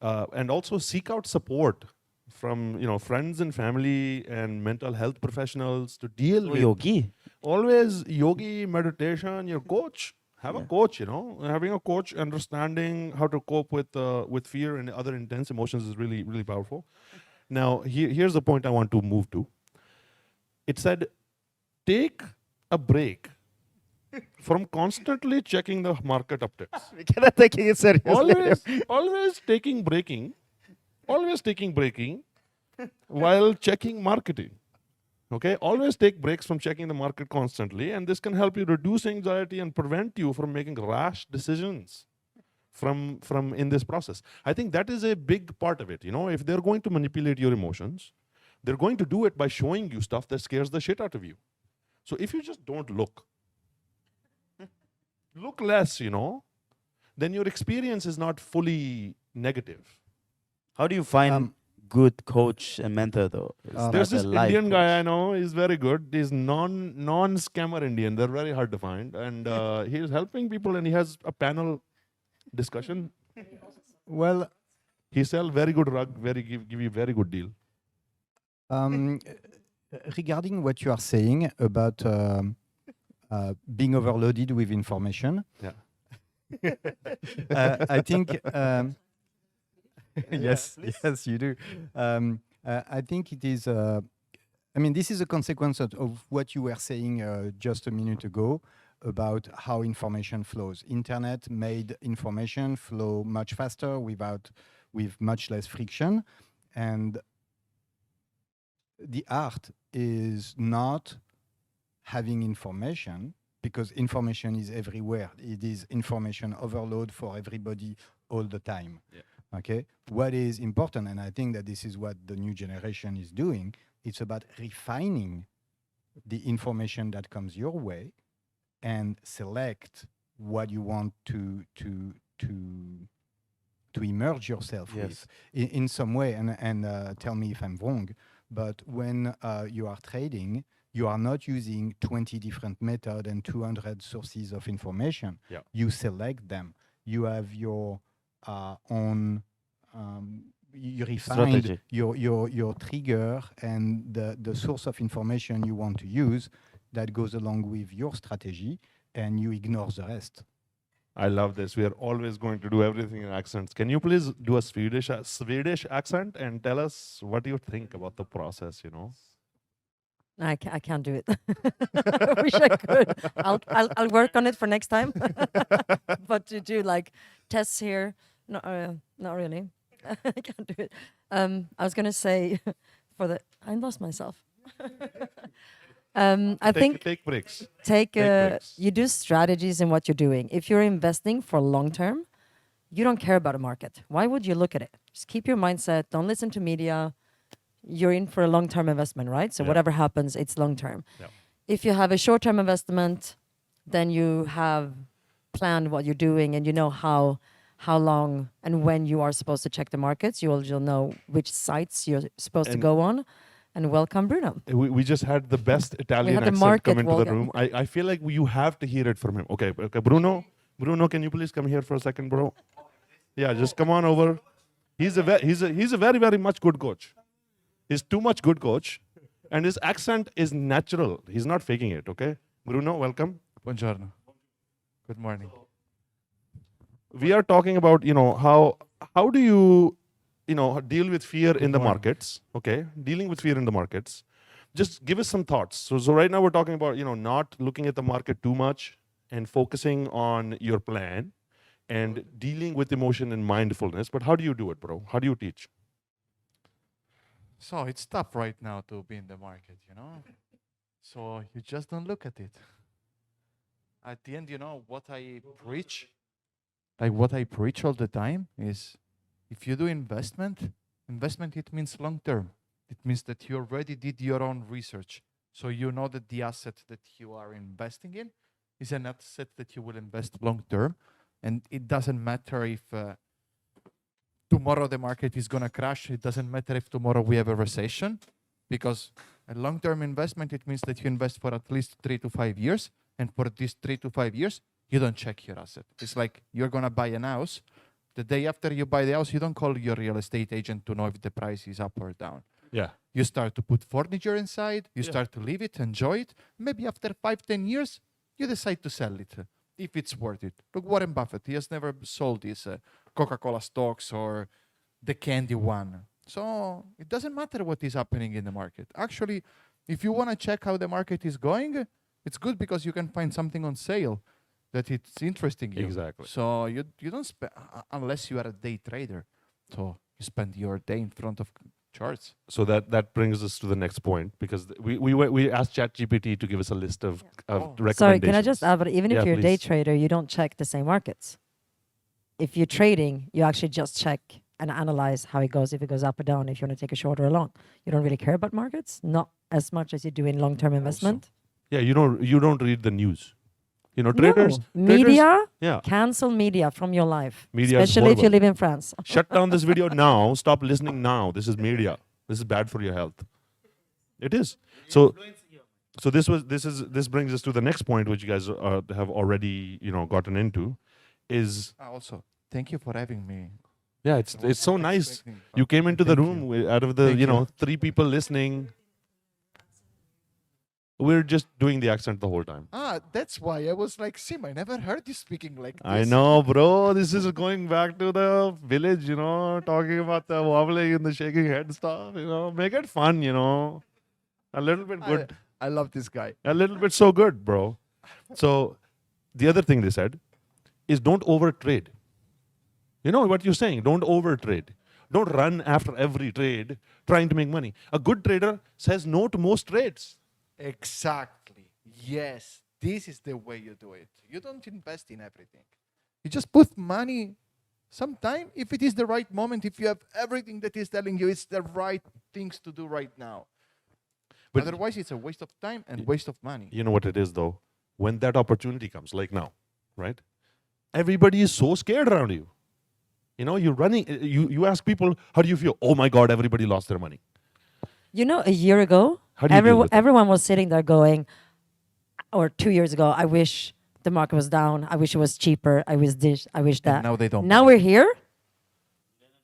and also seek out support from friends and family and mental health professionals to deal with Yogi. always yogi, meditation, your coach. Have a coach, having a coach, understanding how to cope with fear and other intense emotions is really, really powerful. Now, here's the point I want to move to. It said, take a break from constantly checking the market updates. We cannot take it seriously. always taking breaking while checking marketing. Okay, always take breaks from checking the market constantly, and this can help you reduce anxiety and prevent you from making rash decisions from in this process. I think that is a big part of it. If they're going to manipulate your emotions, they're going to do it by showing you stuff that scares the shit out of you. So if you just don't look less, then your experience is not fully negative. How do you find good coach and mentor though? There's this Indian guy I know, he's very good. He's non-scammer Indian. They're very hard to find. And he's helping people, and he has a panel discussion. Well, he sell very good rug, give you very good deal. Regarding what you are saying about being overloaded with information, I think yes, you do. I think it is. This is a consequence of what you were saying just a minute ago about how information flows. Internet made information flow much faster with much less friction, and the art is not having information, because information is everywhere. It is information overload for everybody all the time. Yeah. Okay, what is important, and I think that this is what the new generation is doing, it's about refining the information that comes your way and select what you want to immerse yourself Yes. with in some way. And tell me if I'm wrong, but when you are trading, you are not using 20 different methods and 200 sources of information. Yeah. You select them. You have your own. You refined Strategy. your trigger and the source of information you want to use that goes along with your strategy, and you ignore the rest. I love this. We are always going to do everything in accents. Can you please do a Swedish accent and tell us what you think about the process, you know? I can't do it. I wish I could. I'll work on it for next time. But to do like tests here, not really. I can't do it. I was gonna say I lost myself. I think Take breaks. take breaks. you do strategies in what you're doing. If you're investing for long term, you don't care about a market. Why would you look at it? Just keep your mindset. Don't listen to media. You're in for a long term investment, right? So Yeah. whatever happens, it's long term. Yeah. If you have a short term investment, then you have planned what you're doing and you know how long and when you are supposed to check the markets. You'll know which sites you're supposed to And- go on. And welcome, Bruno. We just had the best Italian had the accent market come into the welcome. room. I feel like you have to hear it from him. Okay, Bruno, can you please come here for a second, bro? Yeah, just come on over. He's a very, very much good coach. He's too much good coach, and his accent is natural. He's not faking it. Okay, Bruno, welcome. Buongiorno. Good morning. We are talking about how do you deal with fear in the morning. markets. Okay, dealing with fear in the markets. Just give us some thoughts. So right now we're talking about not looking at the market too much and focusing on your plan and dealing with emotion and mindfulness. But how do you do it, bro? How do you teach? So it's tough right now to be in the market, you know? So you just don't look at it. At the end, what I preach, like what I preach all the time is if you do investment, it means long term. It means that you already did your own research. So you know that the asset that you are investing in is an asset that you will invest long term. And it doesn't matter if tomorrow the market is going to crash. It doesn't matter if tomorrow we have a recession, because a long-term investment, it means that you invest for at least 3 to 5 years. And for these 3 to 5 years, you don't check your asset. It's like you're going to buy an house. The day after you buy the house, you don't call your real estate agent to know if the price is up or down. Yeah. You start to put furniture inside. You Yeah. start to live it, enjoy it. Maybe after 5-10 years, you decide to sell it if it's worth it. Look, Warren Buffett, he has never sold his Coca-Cola stocks or the candy one. So it doesn't matter what is happening in the market. Actually, if you want to check how the market is going, it's good because you can find something on sale that it's interesting you. Exactly. So you don't spend, unless you are a day trader. So you spend your day in front of charts. So that brings us to the next point, because we asked ChatGPT to give us a list of recommendations. Sorry, can I just add, but even if Yeah, you're a day please. trader, you don't check the same markets. If you're trading, you actually just check and analyze how it goes, if it goes up or down, if you want to take a short or a long. You don't really care about markets, not as much as you do in long-term investment. Yeah, you don't read the news. Traders. No. Media, Yeah. cancel media from your life, Media is especially if you horrible. live in France. Shut down this video now. Stop listening now. This is media. This is bad for your health. It is. So this brings us to the next point, which you guys have already gotten into, is Also, thank you for having me. yeah, it's so nice. Expecting, You but came into the thank room you. out of the Thank you. 3 people listening. We're just doing the accent the whole time. That's why I was like, Sim, I never heard you speaking like this. I know, bro. This is going back to the village, talking about the wobbling and the shaking head stuff, Make it fun, A little bit good. I love this guy. A little bit so good, bro. So the other thing they said is don't overtrade. You know what you're saying? Don't overtrade. Don't run after every trade trying to make money. A good trader says no to most trades. Exactly. Yes. This is the way you do it. You don't invest in everything. You just put money Sometime, if it is the right moment, if you have everything that is telling you it's the right things to do right now. But Otherwise, it's a waste of time and waste of money. you know what it is though? When that opportunity comes, like now, right? Everybody is so scared around you. You know, you're running, you ask people, how do you feel? Oh my God, everybody lost their money. You know, a year ago, How do you deal with that? everyone was sitting there going, or 2 years ago, I wish the market was down. I wish it was cheaper. I wish this. I wish that. And now they don't. Now we're here.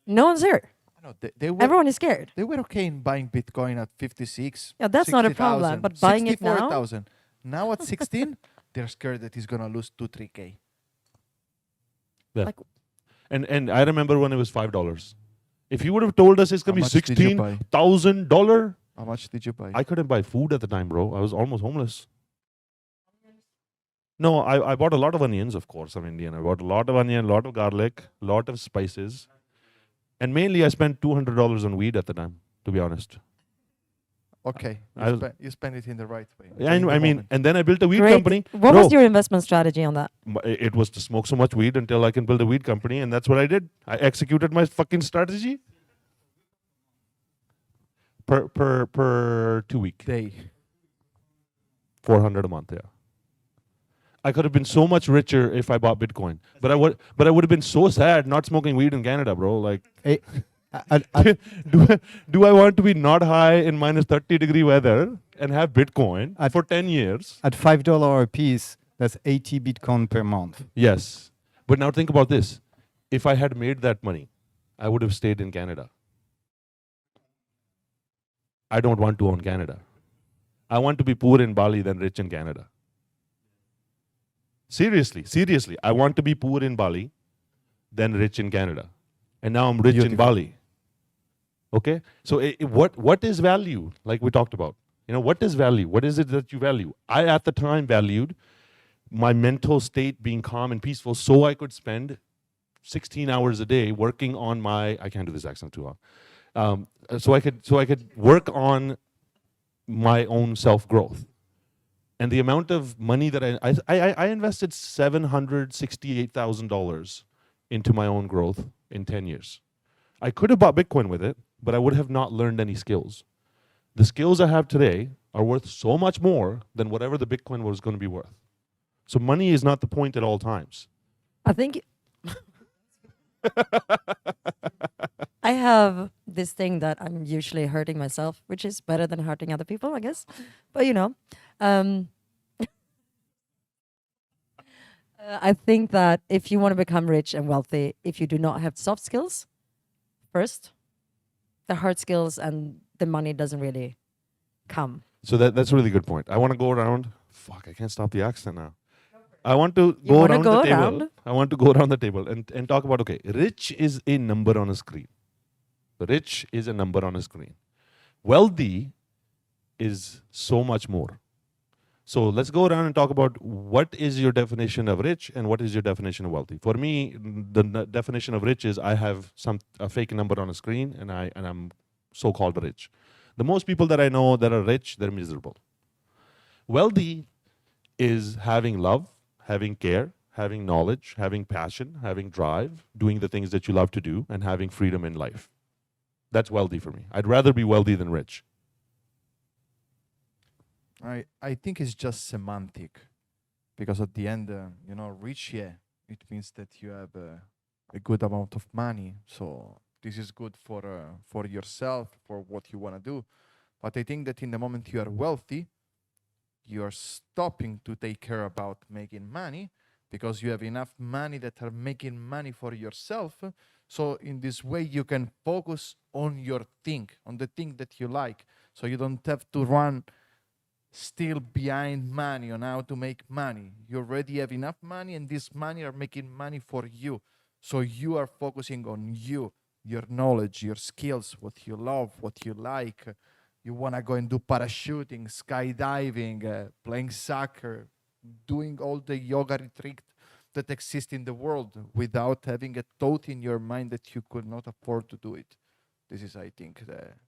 No one's here. No, they were, Everyone is scared. they were okay in buying Bitcoin at 56. Yeah, that's not a problem, 60,000, but buying it now? 64,000. Now at 16, they're scared that he's gonna lose 2-3K. Yeah. Like- And I remember when it was $5. If you would have told us it's gonna How be much did you buy? $16,000, How much did you buy? I couldn't buy food at the time, bro. I was almost homeless. No, I bought a lot of onions, of course. I'm Indian. I bought a lot of onion, a lot of garlic, a lot of spices. And mainly I spent $200 on weed at the time, to be honest. Okay, I- you spend it in the right way. Yeah, in the I mean, moment. and then I built a weed Great. company. What Bro, was your investment strategy on that? It was to smoke so much weed until I can build a weed company, and that's what I did. I executed my fucking strategy. Per 2 week, Day. 400 a month. Yeah, I could have been so much richer if I bought Bitcoin, but I would have been so sad not smoking weed in Canada, bro. Like, do I want to be not high in minus 30-degree weather and have Bitcoin for 10 years? At $5 a piece, that's 80 Bitcoin per month. Yes, but now think about this: if I had made that money, I would have stayed in Canada. I don't want to own Canada. I want to be poor in Bali than rich in Canada. Seriously, I want to be poor in Bali than rich in Canada. And now I'm rich in Beautiful. Bali. Okay? So what is value? Like we talked about. You know, what is value? What is it that you value? I at the time valued my mental state being calm and peaceful so I could spend 16 hours a day working on my, I can't do this accent too long. So I could work on my own self-growth. And the amount of money that I invested $768,000 into my own growth in 10 years. I could have bought Bitcoin with it, but I would have not learned any skills. The skills I have today are worth so much more than whatever the Bitcoin was going to be worth. So money is not the point at all times. I think I have this thing that I'm usually hurting myself, which is better than hurting other people, I guess. But you know, I think that if you want to become rich and wealthy, if you do not have soft skills first, the hard skills and the money doesn't really come. So that's a really good point. I want to go around. Fuck, I can't stop the accent now. I want to You go wanna around go the table. around? I want to go around the table and talk about, okay, rich is a number on a screen. Rich is a number on a screen. Wealthy is so much more. So let's go around and talk about what is your definition of rich and what is your definition of wealthy. For me, the definition of rich is I have a fake number on a screen and I'm so-called rich. The most people that I know that are rich, they're miserable. Wealthy is having love, having care, having knowledge, having passion, having drive, doing the things that you love to do, and having freedom in life. That's wealthy for me. I'd rather be wealthy than rich. I think it's just semantic, because at the end, rich, yeah, it means that you have a good amount of money. So this is good for yourself, for what you want to do. But I think that in the moment you are wealthy, you are stopping to take care about making money, because you have enough money that are making money for yourself. So in this way, you can focus on your thing, on the thing that you like. So you don't have to run still behind money on how to make money. You already have enough money, and this money are making money for you. So you are focusing on you, your knowledge, your skills, what you love, what you like. You want to go and do parachuting, skydiving, playing soccer, doing all the yoga retreat that exist in the world without having a thought in your mind that you could not afford to do it. This is, I think,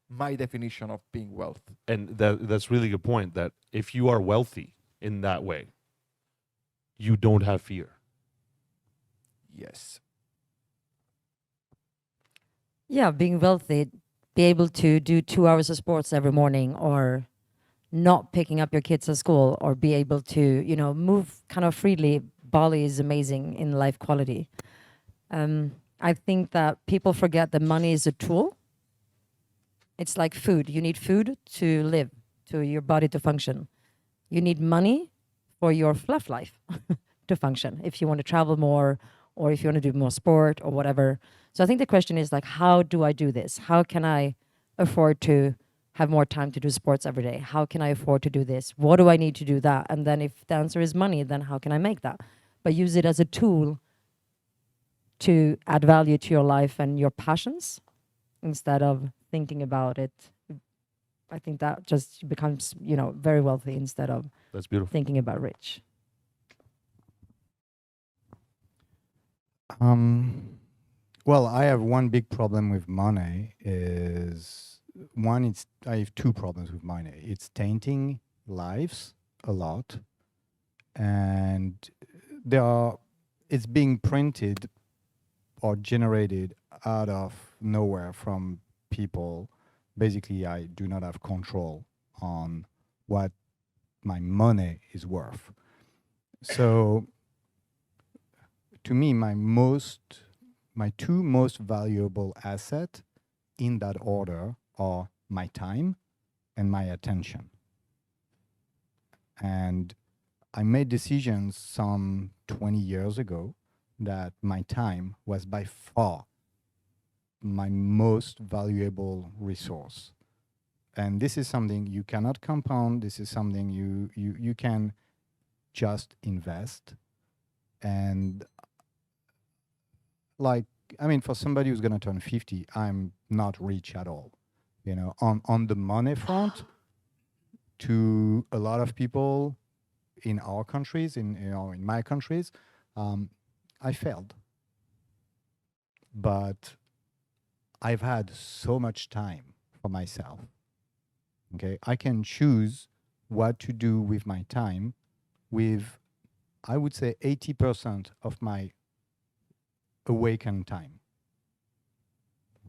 my definition of being wealth. And that's really good point, that if you are wealthy in that way, you don't have fear. Yes. Yeah, being wealthy, be able to do 2 hours of sports every morning, or not picking up your kids at school, or be able to, move kind of freely. Bali is amazing in life quality. I think that people forget that money is a tool. It's like food. You need food to live, to your body to function. You need money for your fluff life to function. If you want to travel more, or if you want to do more sport or whatever. So I think the question is like, how do I do this? How can I afford to have more time to do sports every day? How can I afford to do this? What do I need to do that? And then if the answer is money, then how can I make that? But use it as a tool to add value to your life and your passions instead of thinking about it. I think that just becomes, very wealthy instead of That's beautiful. thinking about rich. Well, I have one big problem with money. I have two problems with money. It's tainting lives a lot, and it's being printed or generated out of nowhere from people. Basically, I do not have control on what my money is worth. So, to me, my two most valuable assets in that order are my time and my attention. And I made decisions some 20 years ago that my time was by far my most valuable resource. And this is something you cannot compound. This is something you can just invest. And for somebody who's going to turn 50, I'm not rich at all. On the money front, to a lot of people in our countries, in my countries, I failed. But I've had so much time for myself. Okay, I can choose what to do with my time with, I would say, 80% of my awakened time.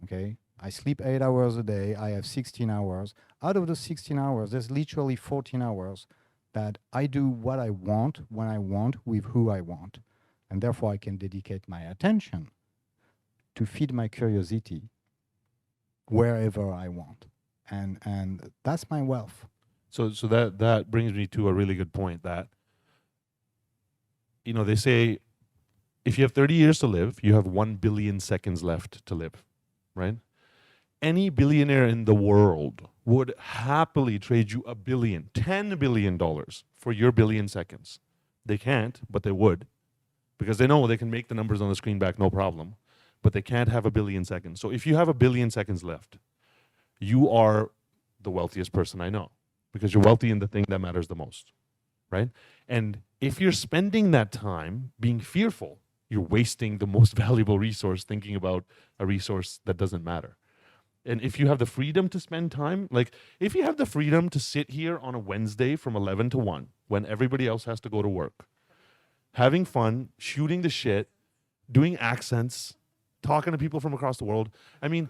Okay, I sleep 8 hours a day. I have 16 hours. Out of the 16 hours, there's literally 14 hours that I do what I want, when I want, with who I want. And therefore, I can dedicate my attention to feed my curiosity wherever I want. And that's my wealth. So that brings me to a really good point that, they say if you have 30 years to live, you have 1 billion seconds left to live, right? Any billionaire in the world would happily trade you $10 billion for your billion seconds. They can't, but they would, because they know they can make the numbers on the screen back, no problem, but they can't have 1 billion seconds. So if you have 1 billion seconds left, you are the wealthiest person I know, because you're wealthy in the thing that matters the most, right? And if you're spending that time being fearful, you're wasting the most valuable resource thinking about a resource that doesn't matter. And if you have the freedom to spend time, like if you have the freedom to sit here on a Wednesday from 11 to 1, when everybody else has to go to work, having fun, shooting the shit, doing accents, talking to people from across the world, I mean,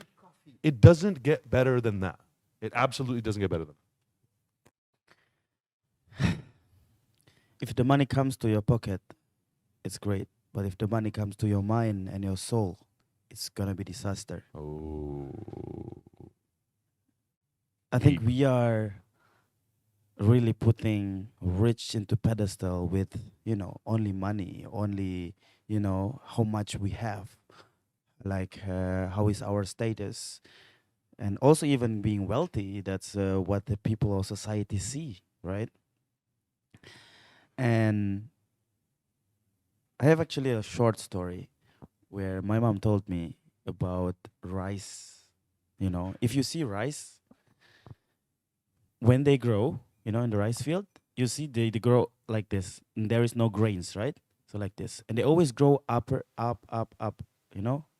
it doesn't get better than that. It absolutely doesn't get better than that. If the money comes to your pocket, it's great. But if the money comes to your mind and your soul, it's gonna be disaster. Oh. I think we are really putting rich into pedestal with, only money, only, how much we have, like how is our status, and also even being wealthy. That's what the people or society see, right? And I have actually a short story where my mom told me about rice. If you see rice, when they grow, in the rice field, you see they grow like this. And there is no grains, right? So like this. And they always grow up,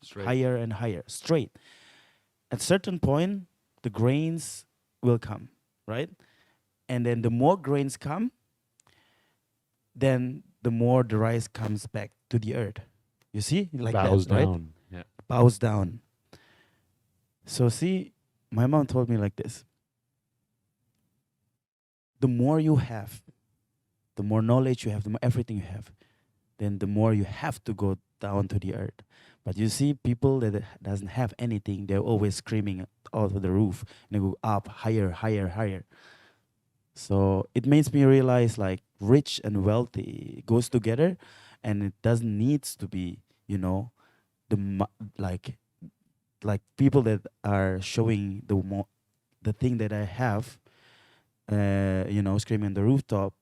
Straight. higher and higher, straight. At certain point, the grains will come, right? And then the more grains come, then the more the rice comes back to the earth. You see? Like Bows that, right? down. Yeah. Bows down. So see, my mom told me like this: the more you have, the more knowledge you have, the more everything you have, then the more you have to go down to the earth. But you see, people that doesn't have anything, they're always screaming out of the roof and they go up higher, higher, higher. So it makes me realize like rich and wealthy goes together, and it doesn't needs to be, you know, the like people that are showing the thing that I have, screaming on the rooftop,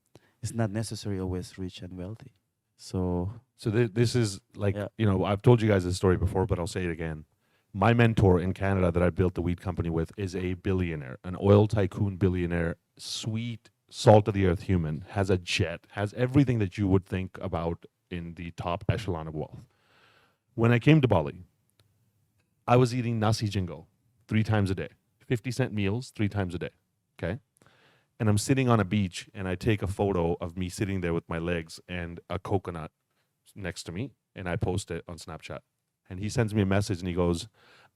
is not necessarily always rich and wealthy. So So this is like, yeah. I've told you guys this story before, but I'll say it again. My mentor in Canada that I built the weed company with is a billionaire, an oil tycoon billionaire, sweet, salt of the earth human, has a jet, has everything that you would think about in the top echelon of wealth. When I came to Bali, I was eating nasi jingo 3 times a day, 50-cent meals 3 times a day. Okay. And I'm sitting on a beach and I take a photo of me sitting there with my legs and a coconut next to me and I post it on Snapchat. And he sends me a message and he goes,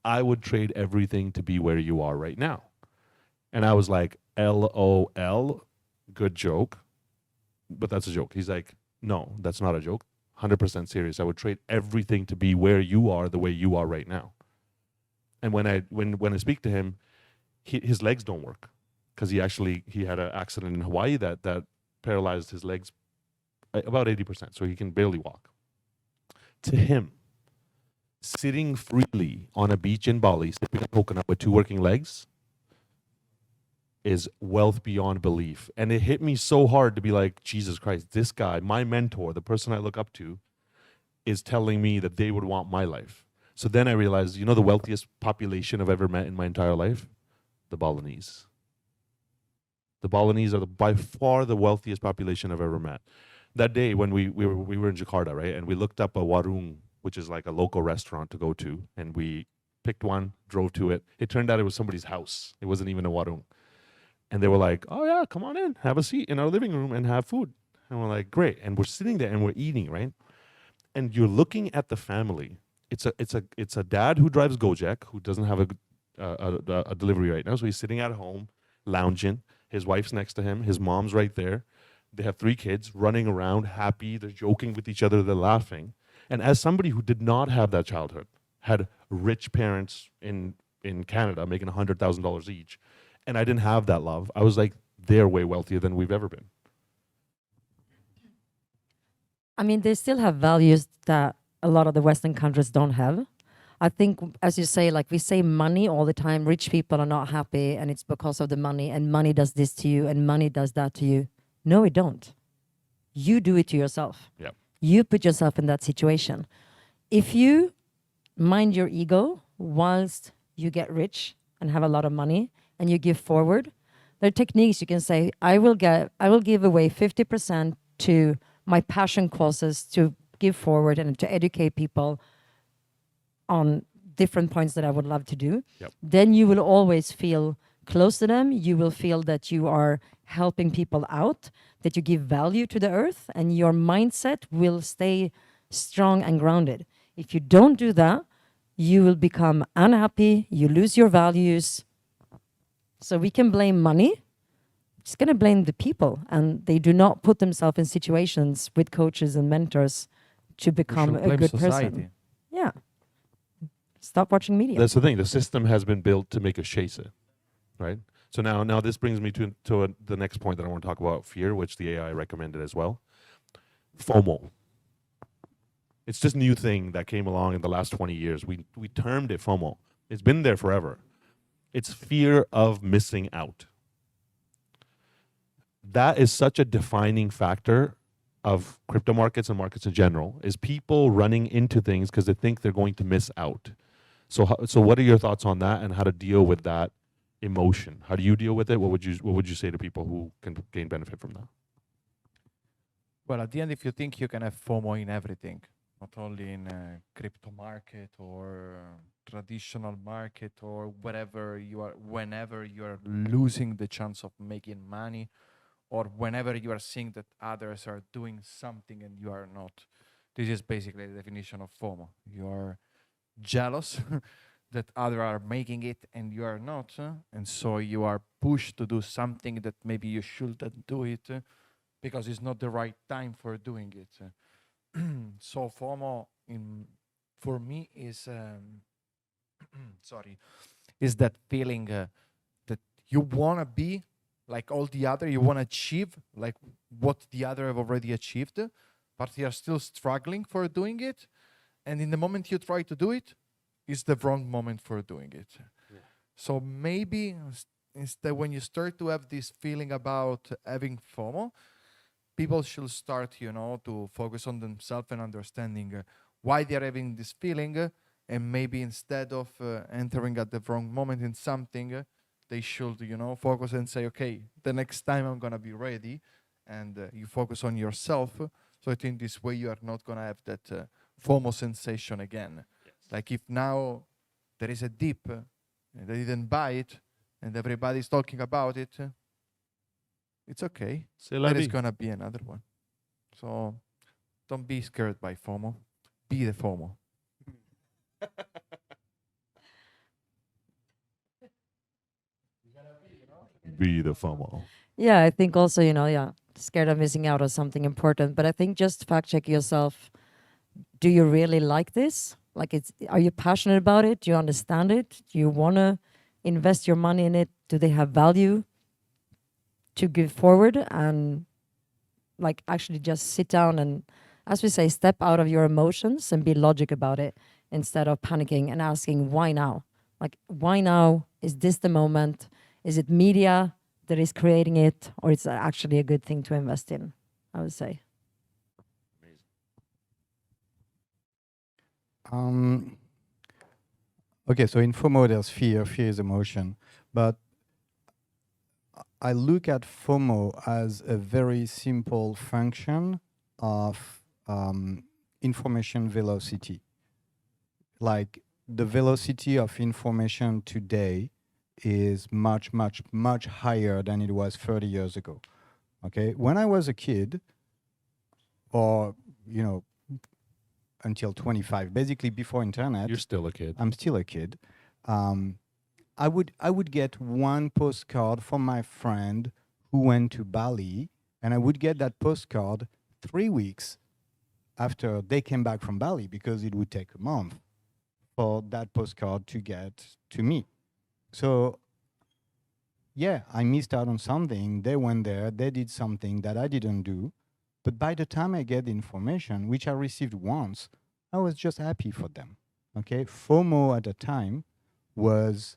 I would trade everything to be where you are right now. And I was like, LOL, good joke. But that's a joke. He's like, no, that's not a joke. 100% serious. I would trade everything to be where you are the way you are right now. And when I speak to him, his legs don't work because he had an accident in Hawaii that paralyzed his legs about 80%, so he can barely walk. To him, sitting freely on a beach in Bali, sipping a coconut with 2 working legs, is wealth beyond belief. And it hit me so hard to be like, Jesus Christ, this guy, my mentor, the person I look up to, is telling me that they would want my life. So then I realized, the wealthiest population I've ever met in my entire life? The Balinese. The Balinese are by far the wealthiest population I've ever met. That day when we were in Jakarta, right, and we looked up a warung, which is like a local restaurant to go to, and we picked one, drove to it. It turned out it was somebody's house. It wasn't even a warung. And they were like, "Oh yeah, come on in, have a seat in our living room and have food." And we're like, "Great." And we're sitting there and we're eating, right? And you're looking at the family. It's a dad who drives Gojek, who doesn't have a delivery right now, so he's sitting at home, lounging. His wife's next to him. His mom's right there. They have 3 kids running around, happy. They're joking with each other. They're laughing. And as somebody who did not have that childhood, had rich parents in Canada making $100,000 each, and I didn't have that love, I was like, they're way wealthier than we've ever been. I mean, they still have values that a lot of the Western countries don't have. I think, as you say, like we say money all the time, rich people are not happy and it's because of the money, and money does this to you and money does that to you. No, it don't. You do it to yourself. Yeah. You put yourself in that situation. If you mind your ego whilst you get rich and have a lot of money and you give forward, there are techniques you can say, I will give away 50% to my passion causes to give forward and to educate people on different points that I would love to do. Yep. Then you will always feel close to them. You will feel that you are helping people out, that you give value to the earth, and your mindset will stay strong and grounded. If you don't do that, you will become unhappy, you lose your values. So we can blame money. Just going to blame the people, and they do not put themselves in situations with coaches and mentors to become should a blame good society. person. Yeah. Stop watching media. That's the thing. The system has been built to make us chase it, right? So now this brings me to the next point that I want to talk about: fear, which the AI recommended as well. FOMO. It's this new thing that came along in the last 20 years. We termed it FOMO. It's been there forever. It's fear of missing out. That is such a defining factor of crypto markets and markets in general, is people running into things because they think they're going to miss out. So what are your thoughts on that and how to deal with that emotion? How do you deal with it? What would you say to people who can gain benefit from that? Well, at the end, if you think you can have FOMO in everything, not only in a crypto market or traditional market or whenever you are losing the chance of making money, or whenever you are seeing that others are doing something and you are not. This is basically the definition of FOMO. You are jealous that other are making it and you are not, and so you are pushed to do something that maybe you shouldn't do it because it's not the right time for doing it. So FOMO for me is sorry, is that feeling that you want to be like all the other, you want to achieve like what the other have already achieved, but you are still struggling for doing it, and in the moment you try to do it, it's the wrong moment for doing it. So maybe instead, when you start to have this feeling about having FOMO, people should start, to focus on themselves and understanding why they're having this feeling, and maybe instead of entering at the wrong moment in something, they should, focus and say, okay, the next time I'm gonna be ready, and you focus on yourself. So I think this way you are not gonna have that FOMO sensation again. Like if now there is a dip, and they didn't buy it, and everybody's talking about it, it's okay. C'est la There is vie. gonna be another one. So don't be scared by FOMO. Be the FOMO. Be the FOMO. Yeah, I think also, yeah, scared of missing out on something important. But I think just fact check yourself. Do you really like this? Like, are you passionate about it? Do you understand it? Do you want to invest your money in it? Do they have value to give forward? And like actually just sit down and, as we say, step out of your emotions and be logic about it instead of panicking and asking why now? Like, why now? Is this the moment? Is it media that is creating it, or is it actually a good thing to invest in? I would say. Okay, so in FOMO there's fear. Fear is emotion, but I look at FOMO as a very simple function of information velocity. Like the velocity of information today is much, much, much higher than it was 30 years ago. Okay, when I was a kid, or until 25, basically before internet, You're still a kid. I'm still a kid. I would get one postcard from my friend who went to Bali, and I would get that postcard 3 weeks after they came back from Bali, because it would take a month for that postcard to get to me. So yeah, I missed out on something. They went there, they did something that I didn't do. But by the time I get the information, which I received once, I was just happy for them. Okay, FOMO at the time was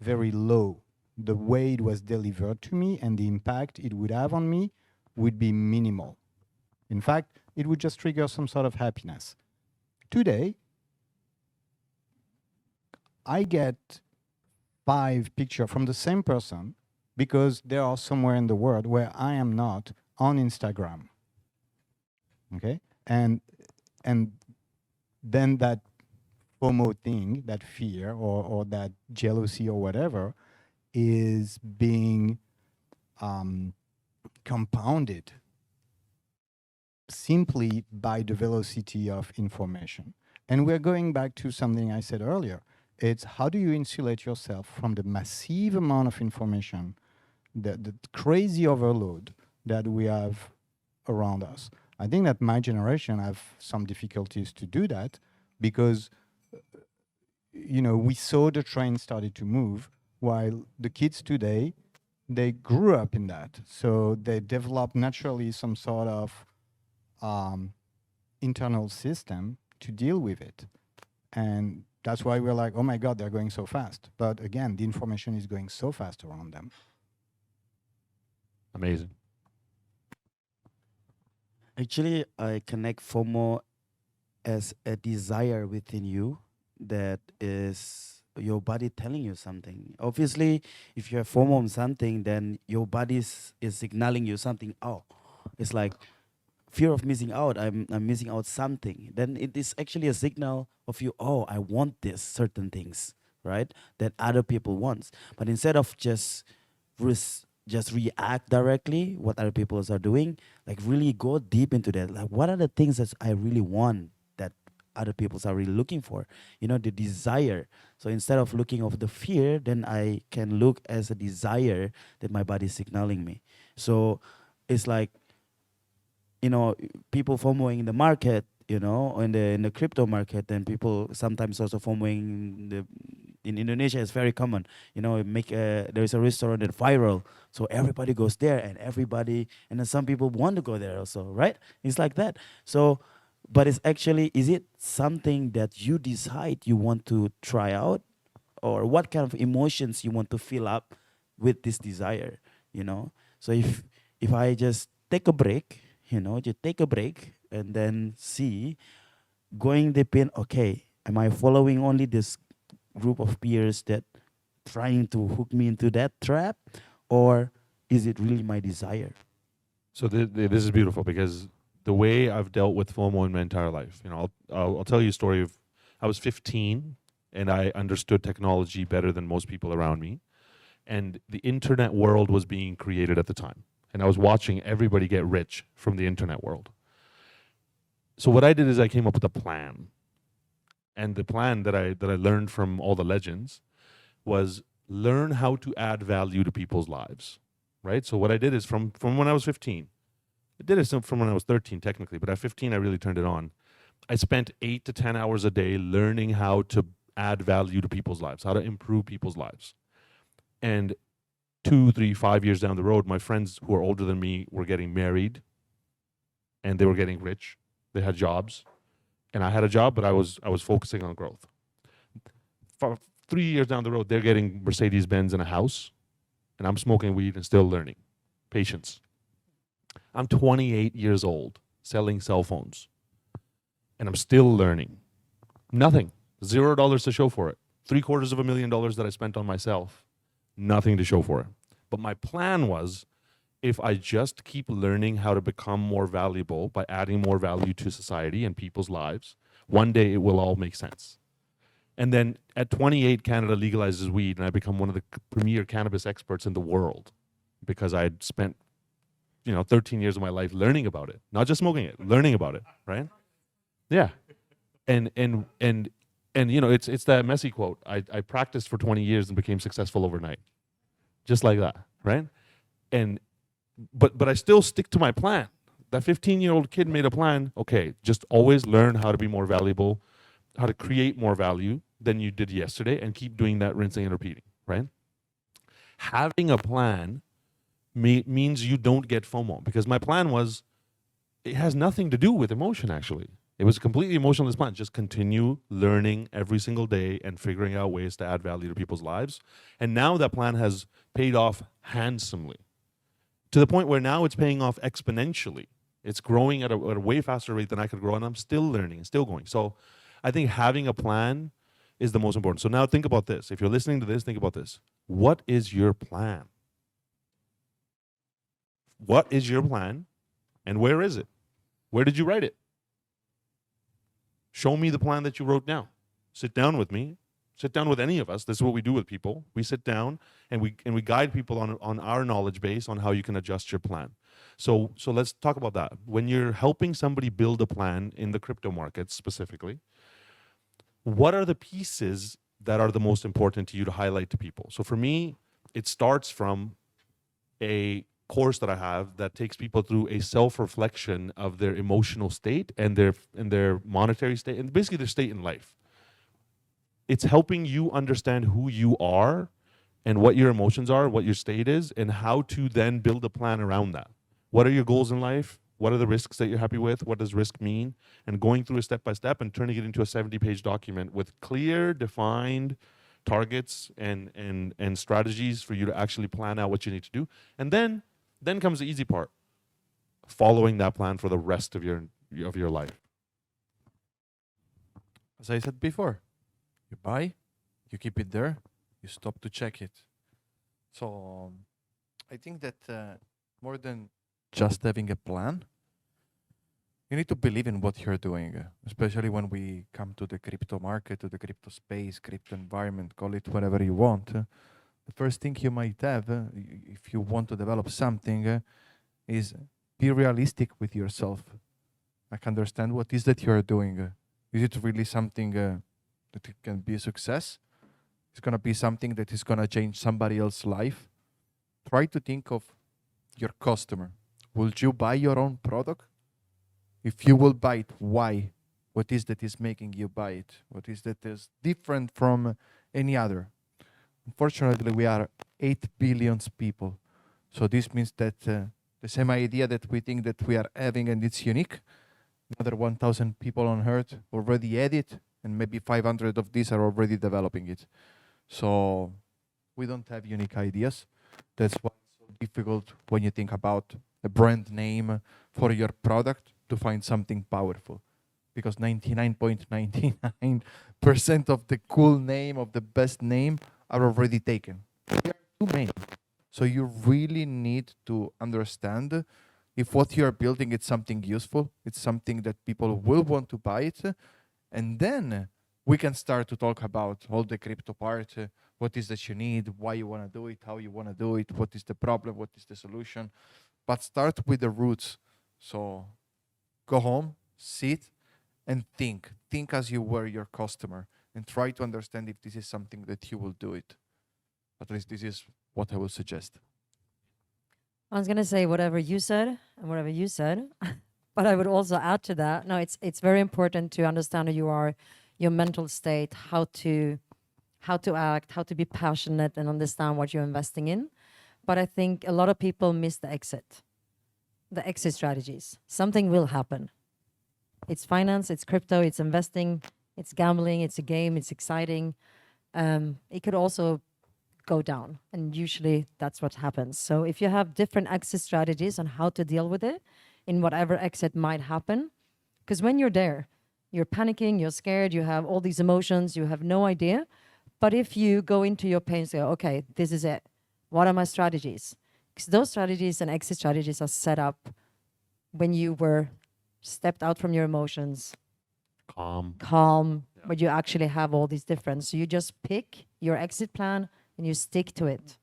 very low. The way it was delivered to me and the impact it would have on me would be minimal. In fact, it would just trigger some sort of happiness. Today, I get 5 pictures from the same person because they are somewhere in the world where I am not on Instagram. Okay? And then that FOMO thing, that fear or that jealousy or whatever, is being compounded simply by the velocity of information. And we're going back to something I said earlier. It's how do you insulate yourself from the massive amount of information, the crazy overload that we have around us. I think that my generation have some difficulties to do that because, we saw the train started to move, while the kids today, they grew up in that. So they develop naturally some sort of internal system to deal with it. And that's why we're like, oh my God, they're going so fast. But again, the information is going so fast around them. Amazing. Actually, I connect FOMO as a desire within you that is your body telling you something. Obviously, if you have FOMO on something, then your body is signaling you something. Oh, it's like fear of missing out. I'm missing out something. Then it is actually a signal of you. Oh, I want this certain things, right? That other people wants. But instead of just react directly what other people are doing, like really go deep into that. Like, what are the things that I really want that other people are really looking for, the desire. So instead of looking of the fear, then I can look as a desire that my body is signaling me. So it's like, people FOMOing in the market, in the crypto market, and people sometimes also FOMOing in Indonesia is very common. There is a restaurant that viral, so everybody goes there, and then some people want to go there also, right? It's like that. So, but it's actually, is it something that you decide you want to try out, or what kind of emotions you want to fill up with this desire? So if I just take a break, just take a break and then see, going deep in, okay, am I following only this group of peers that trying to hook me into that trap, or is it really my desire? So this is beautiful because the way I've dealt with FOMO in my entire life, I'll tell you a story of, I was 15 and I understood technology better than most people around me. And the internet world was being created at the time. And I was watching everybody get rich from the internet world. So what I did is I came up with a plan. And the plan that I learned from all the legends was learn how to add value to people's lives, right? So what I did is from when I was 15, I did it from when I was 13 technically, but at 15 I really turned it on. I spent 8 to 10 hours a day learning how to add value to people's lives, how to improve people's lives. And 2, 3, 5 years down the road, my friends who are older than me were getting married and they were getting rich. They had jobs. And I had a job, but I was focusing on growth. 3 years down the road, they're getting Mercedes-Benz and a house, and I'm smoking weed and still learning. Patience. I'm 28 years old, selling cell phones, and I'm still learning. Nothing. $0 to show for it. $750,000 that I spent on myself. Nothing to show for it. But my plan was, if I just keep learning how to become more valuable by adding more value to society and people's lives, one day it will all make sense. And then at 28, Canada legalizes weed, and I become one of the premier cannabis experts in the world because I had spent 13 years of my life learning about it, not just smoking it, learning about it, right? Yeah. And it's that messy quote. I practiced for 20 years and became successful overnight. Just like that, right? And but I still stick to my plan. That 15-year-old kid made a plan. Okay, just always learn how to be more valuable, how to create more value than you did yesterday, and keep doing that, rinsing and repeating, right? Having a plan means you don't get FOMO, because my plan was, it has nothing to do with emotion, actually. It was a completely emotionless plan. Just continue learning every single day and figuring out ways to add value to people's lives. And now that plan has paid off handsomely, to the point where now it's paying off exponentially. It's growing at a way faster rate than I could grow, and I'm still learning and still going. So I think having a plan is the most important. So now think about this. If you're listening to this, think about this. What is your plan? What is your plan, and where is it? Where did you write it? Show me the plan that you wrote down. Sit down with me. Sit down with any of us. This is what we do with people. We sit down and we guide people on our knowledge base on how you can adjust your plan. So let's talk about that. When you're helping somebody build a plan in the crypto markets specifically, what are the pieces that are the most important to you to highlight to people? So for me, it starts from a course that I have that takes people through a self-reflection of their emotional state and their monetary state, and basically their state in life. It's helping you understand who you are and what your emotions are, what your state is, and how to then build a plan around that. What are your goals in life? What are the risks that you're happy with? What does risk mean? And going through a step-by-step and turning it into a 70-page document with clear, defined targets and strategies for you to actually plan out what you need to do. And then comes the easy part, following that plan for the rest of your life. As I said before, you buy, you keep it there, you stop to check it. So I think that more than just having a plan, you need to believe in what you're doing, especially when we come to the crypto market, to the crypto space, crypto environment, call it whatever you want. The first thing you might have, if you want to develop something, is be realistic with yourself. Like, understand what is that you're doing. Is it really something that it can be a success? It's gonna be something that is gonna change somebody else's life. Try to think of your customer. Would you buy your own product? If you will buy it, why? What is that is making you buy it? What is that is different from any other? Unfortunately, we are 8 billion people. So this means that the same idea that we think that we are having and it's unique, another 1,000 people on Earth already had it, and maybe 500 of these are already developing it. So we don't have unique ideas. That's why it's so difficult when you think about a brand name for your product to find something powerful. Because 99.99% of the cool name, of the best name, are already taken. There are too many. So you really need to understand if what you are building is something useful, it's something that people will want to buy it, and then we can start to talk about all the crypto part, what is that you need, why you want to do it, how you want to do it, what is the problem, what is the solution. But start with the roots. So go home, sit, and think. Think as you were your customer, and try to understand if this is something that you will do it. At least this is what I will suggest. I was gonna say whatever you said and whatever you said, but I would also add to that. No, it's very important to understand who you are, your mental state, how to act, how to be passionate, and understand what you're investing in. But I think a lot of people miss the exit strategies. Something will happen. It's finance, it's crypto, it's investing, it's gambling, it's a game, it's exciting. It could also go down, and usually that's what happens. So if you have different exit strategies on how to deal with it in whatever exit might happen, because when you're there, you're panicking, you're scared, you have all these emotions, you have no idea. But if you go into your pain and say, okay, this is it, what are my strategies? Because those strategies and exit strategies are set up when you were stepped out from your emotions, Calm. calm, but you actually have all these different. So you just pick your exit plan and you stick to it.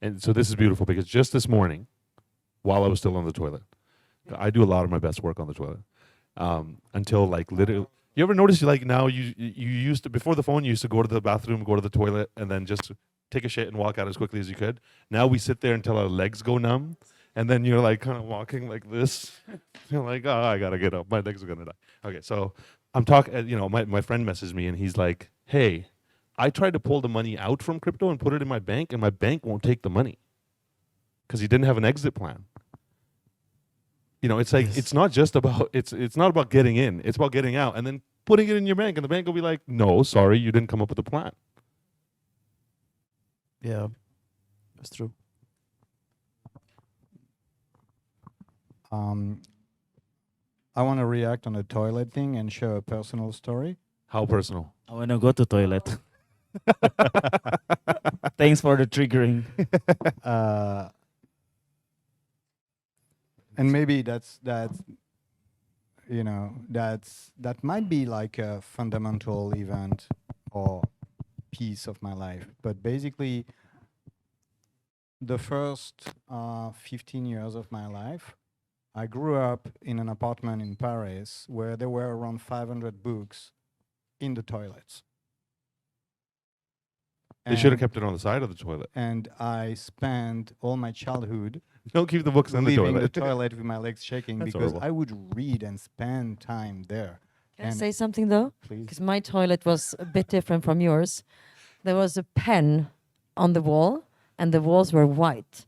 And so this is beautiful because just this morning, while I was still on the toilet, I do a lot of my best work on the toilet. Until like literally, you ever notice like now you used to, before the phone, you used to go to the bathroom, go to the toilet, and then just take a shit and walk out as quickly as you could. Now we sit there until our legs go numb, and then you're like kind of walking like this. You're like, oh, I gotta get up. My legs are gonna die. Okay, so I'm talking. My friend messaged me and he's like, hey, I tried to pull the money out from crypto and put it in my bank, and my bank won't take the money because he didn't have an exit plan. It's like it's not just about it's not about getting in. It's about getting out and then putting it in your bank, and the bank will be like, no, sorry, you didn't come up with a plan. Yeah, that's true. I want to react on the toilet thing and share a personal story. How personal? I want to go to toilet. Thanks for the triggering. And maybe that might be like a fundamental event or piece of my life. But basically, the first 15 years of my life, I grew up in an apartment in Paris where there were around 500 books in the toilets. They should have kept it on the side of the toilet. And I spent all my childhood Don't keep the books on the leaving toilet. the toilet with my legs shaking That's because horrible. I would read and spend time there. Can I And say something though? please. Because my toilet was a bit different from yours. There was a pen on the wall, and the walls were white,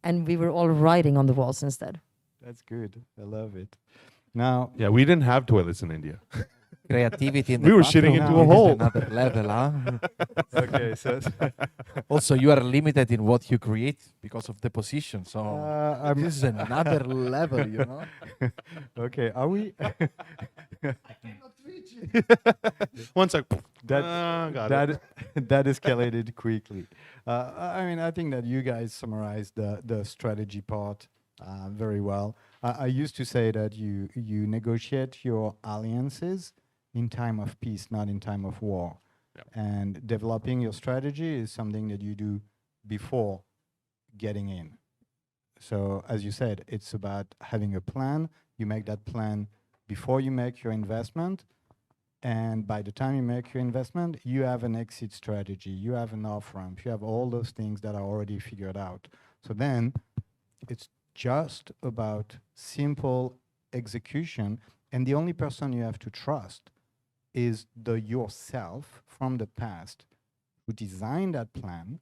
and we were all writing on the walls instead. That's good. I love it. Now, Yeah, we didn't have toilets in India. Creativity in We the were shitting bathroom into a is hole. another level, huh? okay, so Also, you are limited in what you create because of the position. So this is another level, you know. okay. Are we? One sec. that got that it. that escalated quickly. I mean, I think that you guys summarized the strategy part very well. I used to say that you negotiate your alliances in time of peace, not in time of war. Yep. And developing your strategy is something that you do before getting in. So as you said, it's about having a plan. You make that plan before you make your investment. And by the time you make your investment, you have an exit strategy, you have an off ramp, you have all those things that are already figured out. So then it's just about simple execution. And the only person you have to trust is the yourself from the past who designed that plan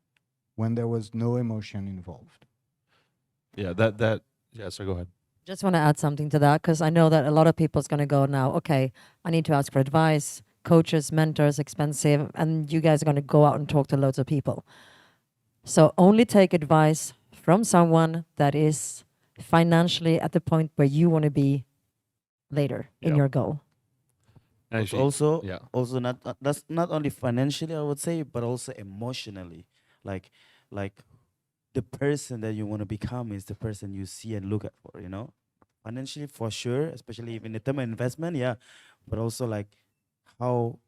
when there was no emotion involved. Yeah, yeah, so go ahead. Just want to add something to that because I know that a lot of people's going to go now, okay, I need to ask for advice, coaches, mentors, expensive, and you guys are going to go out and talk to loads of people. So only take advice from someone that is financially at the point where you want to be later in Yeah. your goal. Actually, Also, yeah. also not that's not only financially, I would say, but also emotionally. Like the person that you want to become is the person you see and look at for, you know? Financially for sure, especially in the term of investment, yeah. But also like how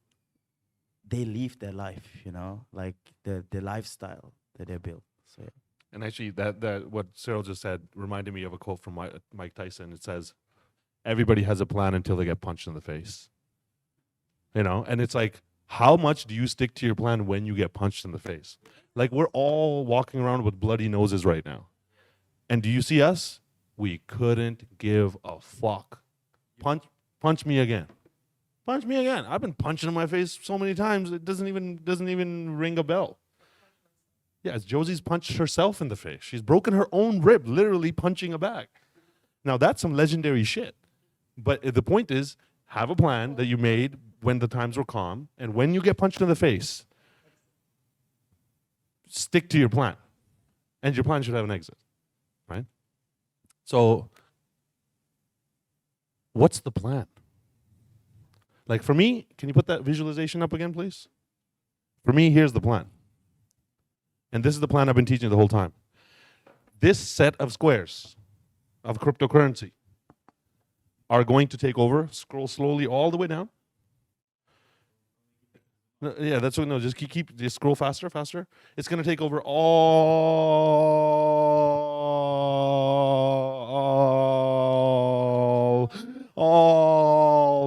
they live their life, you know, like the lifestyle that they build. So yeah. And actually, that what Cyril just said reminded me of a quote from Mike Tyson. It says, "Everybody has a plan until they get punched in the face." You know, and it's like, how much do you stick to your plan when you get punched in the face? Like we're all walking around with bloody noses right now, and do you see us? We couldn't give a fuck. Punch me again. Punch me again. I've been punching in my face so many times it doesn't even ring a bell. Yeah, Josie's punched herself in the face. She's broken her own rib, literally punching a bag. Now that's some legendary shit. But the point is, have a plan that you made when the times were calm, and when you get punched in the face, stick to your plan. And your plan should have an exit, right? So, what's the plan? Like for me, can you put that visualization up again, please? For me, here's the plan. And this is the plan I've been teaching the whole time. This set of squares of cryptocurrency are going to take over. Scroll slowly all the way down. No, yeah, that's what. No, just just scroll faster, faster. It's going to take over all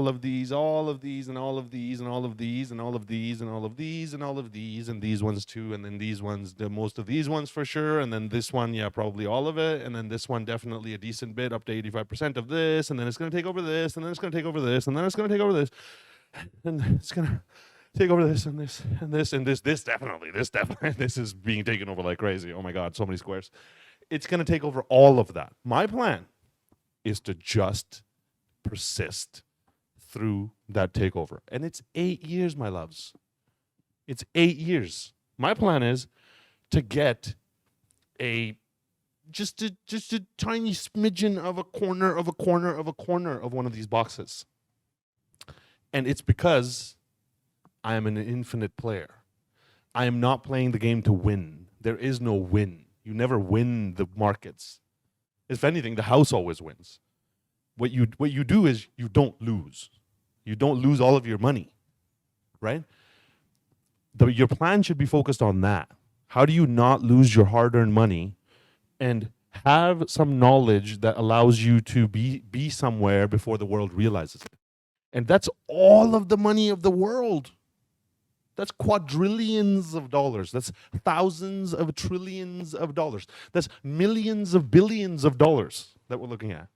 of these, all of these, and all of these, and all of these, and all of these, and all of these, and all of these, and these ones too, and then these ones, the most of these ones for sure, and then this one, yeah, probably all of it, and then this one definitely a decent bit, up to 85% of this, and then it's going to take over this, and then it's going to take over this, and then it's going to take over this, and it's going to take over this and this and this and this definitely, this is being taken over like crazy. Oh my God, so many squares. It's going to take over all of that. My plan is to just persist through that takeover. And it's 8 years, my loves. It's 8 years. My plan is to get just a tiny smidgen of a corner of one of these boxes. And it's because I am an infinite player. I am not playing the game to win. There is no win. You never win the markets. If anything, the house always wins. What you do is you don't lose. You don't lose all of your money, right? Your plan should be focused on that. How do you not lose your hard-earned money and have some knowledge that allows you to be somewhere before the world realizes it? And that's all of the money of the world. That's quadrillions of dollars. That's thousands of trillions of dollars. That's millions of billions of dollars that we're looking at.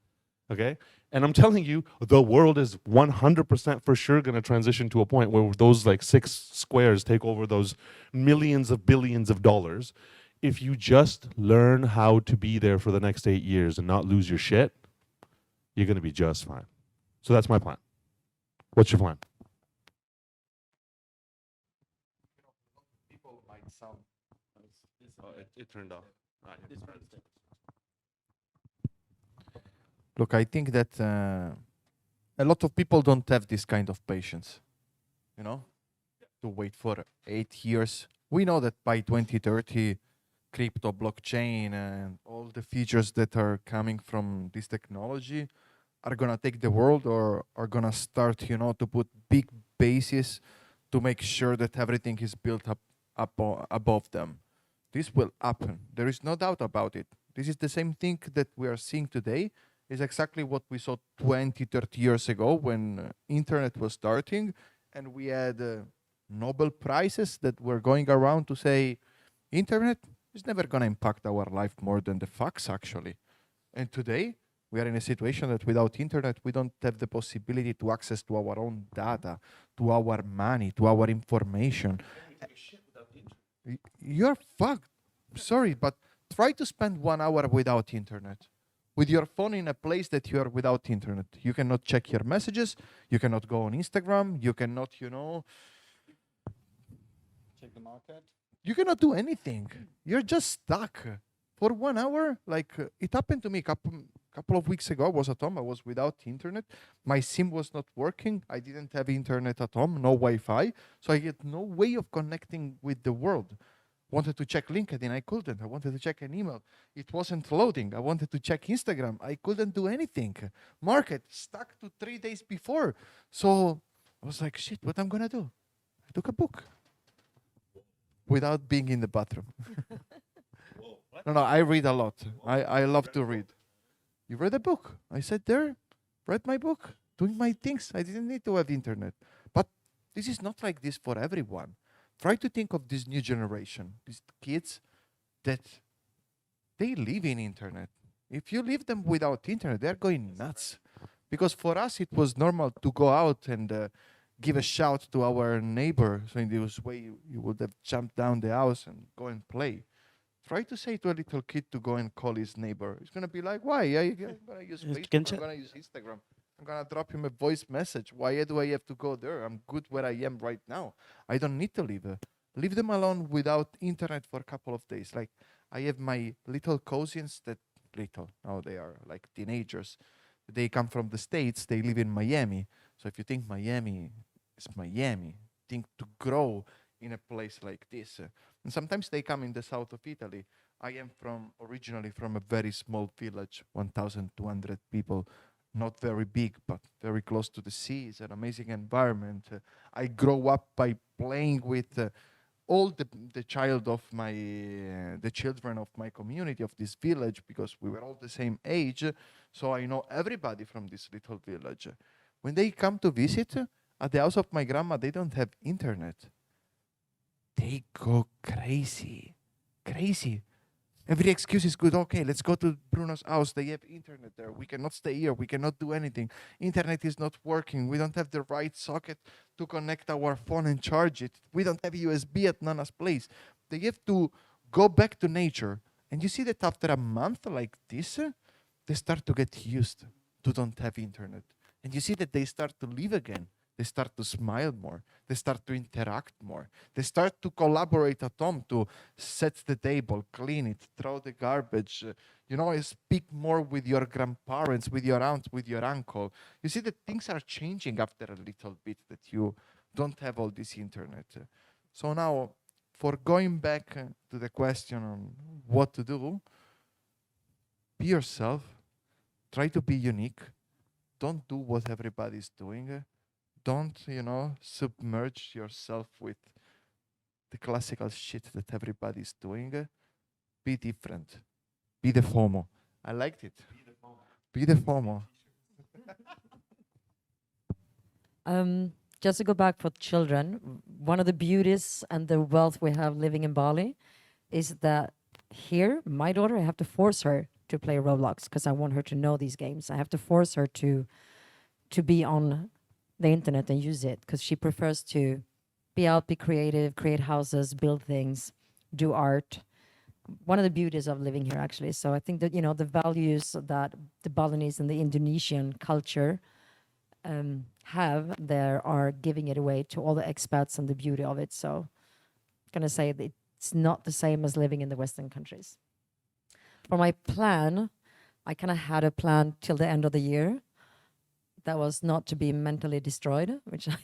Okay? And I'm telling you, the world is 100% for sure going to transition to a point where those like 6 squares take over those millions of billions of dollars. If you just learn how to be there for the next 8 years and not lose your shit, you're going to be just fine. So that's my plan. What's your plan? It turned off. Look, I think that a lot of people don't have this kind of patience, you know, to wait for 8 years. We know that by 2030, crypto, blockchain, and all the features that are coming from this technology are gonna take the world, or are gonna start, you know, to put big bases to make sure that everything is built up above them. This will happen. There is no doubt about it. This is the same thing that we are seeing today. Is exactly what we saw 20, 30 years ago when internet was starting, and we had Nobel Prizes that were going around to say internet is never going to impact our life more than the facts actually. And today we are in a situation that without internet we don't have the possibility to access to our own data, to our money, to our information. You're fucked. Sorry, but try to spend 1 hour without internet. With your phone in a place that you are without internet. You cannot check your messages. You cannot go on Instagram. You cannot, Check the market. you cannot do anything. You're just stuck for 1 hour. Like it happened to me couple of weeks ago. I was at home. I was without internet. My SIM was not working. I didn't have internet at home. No Wi-Fi. So I had no way of connecting with the world. Wanted to check LinkedIn. I couldn't. I wanted to check an email. It wasn't loading. I wanted to check Instagram. I couldn't do anything. Market stuck to 3 days before. So I was like, shit, what I'm going to do? I took a book without being in the bathroom. No, I read a lot. I love to read. You read a book. I sat there, read my book, doing my things. I didn't need to have internet. But this is not like this for everyone. Try to think of this new generation, these kids that they live in internet. If you leave them without internet, they're going nuts. Because for us, it was normal to go out and give a shout to our neighbor. So in this way, you would have jumped down the house and go and play. Try to say to a little kid to go and call his neighbor. He's going to be like, why? I'm going to use Yes, Facebook. can I'm check. going to use Instagram. I'm going to drop him a voice message. Why do I have to go there? I'm good where I am right now. I don't need to leave. Leave them alone without internet for a couple of days. Like, I have my little cousins that, now they are like teenagers. They come from the States. They live in Miami. So if you think Miami is Miami, think to grow in a place like this. And sometimes they come in the south of Italy. I am originally from a very small village, 1,200 people, not very big, but very close to the sea. It's an amazing environment. I grow up by playing with all the children of my community, of this village, because we were all the same age. So I know everybody from this little village. When they come to visit at the house of my grandma, they don't have internet. They go crazy. Every excuse is good. Okay, let's go to Bruno's house. They have internet there. We cannot stay here. We cannot do anything. Internet is not working. We don't have the right socket to connect our phone and charge it. We don't have USB at Nana's place. They have to go back to nature. And you see that after a month like this, they start to get used to don't have internet. And you see that they start to live again. They start to smile more. They start to interact more. They start to collaborate at home to set the table, clean it, throw the garbage. Speak more with your grandparents, with your aunt, with your uncle. You see that things are changing after a little bit, that you don't have all this internet. So now, for going back to the question on what to do, be yourself. Try to be unique. Don't do what everybody's doing. Don't, submerge yourself with the classical shit that everybody's doing. Be different. Be the FOMO. I liked it. Be the FOMO. Just to go back for children, one of the beauties and the wealth we have living in Bali is that here, my daughter, I have to force her to play Roblox because I want her to know these games. I have to force her to be on the internet and use it because she prefers to be out, be creative, create houses, build things, do art. One of the beauties of living here, actually. So I think that, the values that the Balinese and the Indonesian culture have there are giving it away to all the expats and the beauty of it. So I'm going to say that it's not the same as living in the Western countries. For my plan, I kind of had a plan till the end of the year. That was not to be mentally destroyed, which I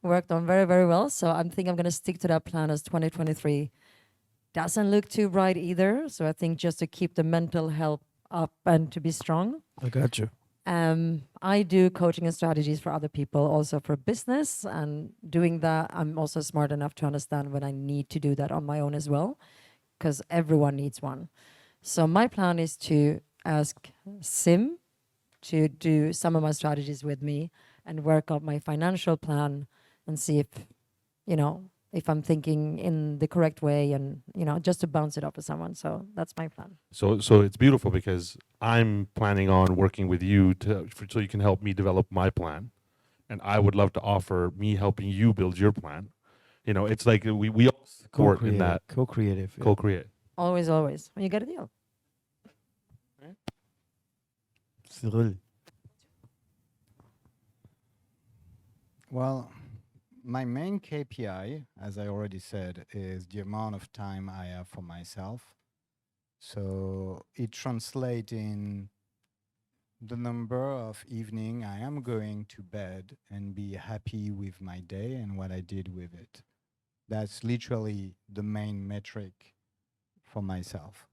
worked on very, very well. So I think I'm going to stick to that plan as 2023 doesn't look too bright either. So I think just to keep the mental health up and to be strong. I got you. I do coaching and strategies for other people, also for business. And doing that, I'm also smart enough to understand when I need to do that on my own as well, because everyone needs one. So my plan is to ask Sim to do some of my strategies with me and work out my financial plan and see if, if I'm thinking in the correct way, and, just to bounce it off of someone. So that's my plan. So it's beautiful because I'm planning on working with you so you can help me develop my plan, and I would love to offer me helping you build your plan. It's like we all support in that co-creative. Yeah. co-create. Always, always. When you get a deal. Cyril. Well, my main KPI, as I already said, is the amount of time I have for myself. So it translates in the number of evening I am going to bed and be happy with my day and what I did with it. That's literally the main metric for myself.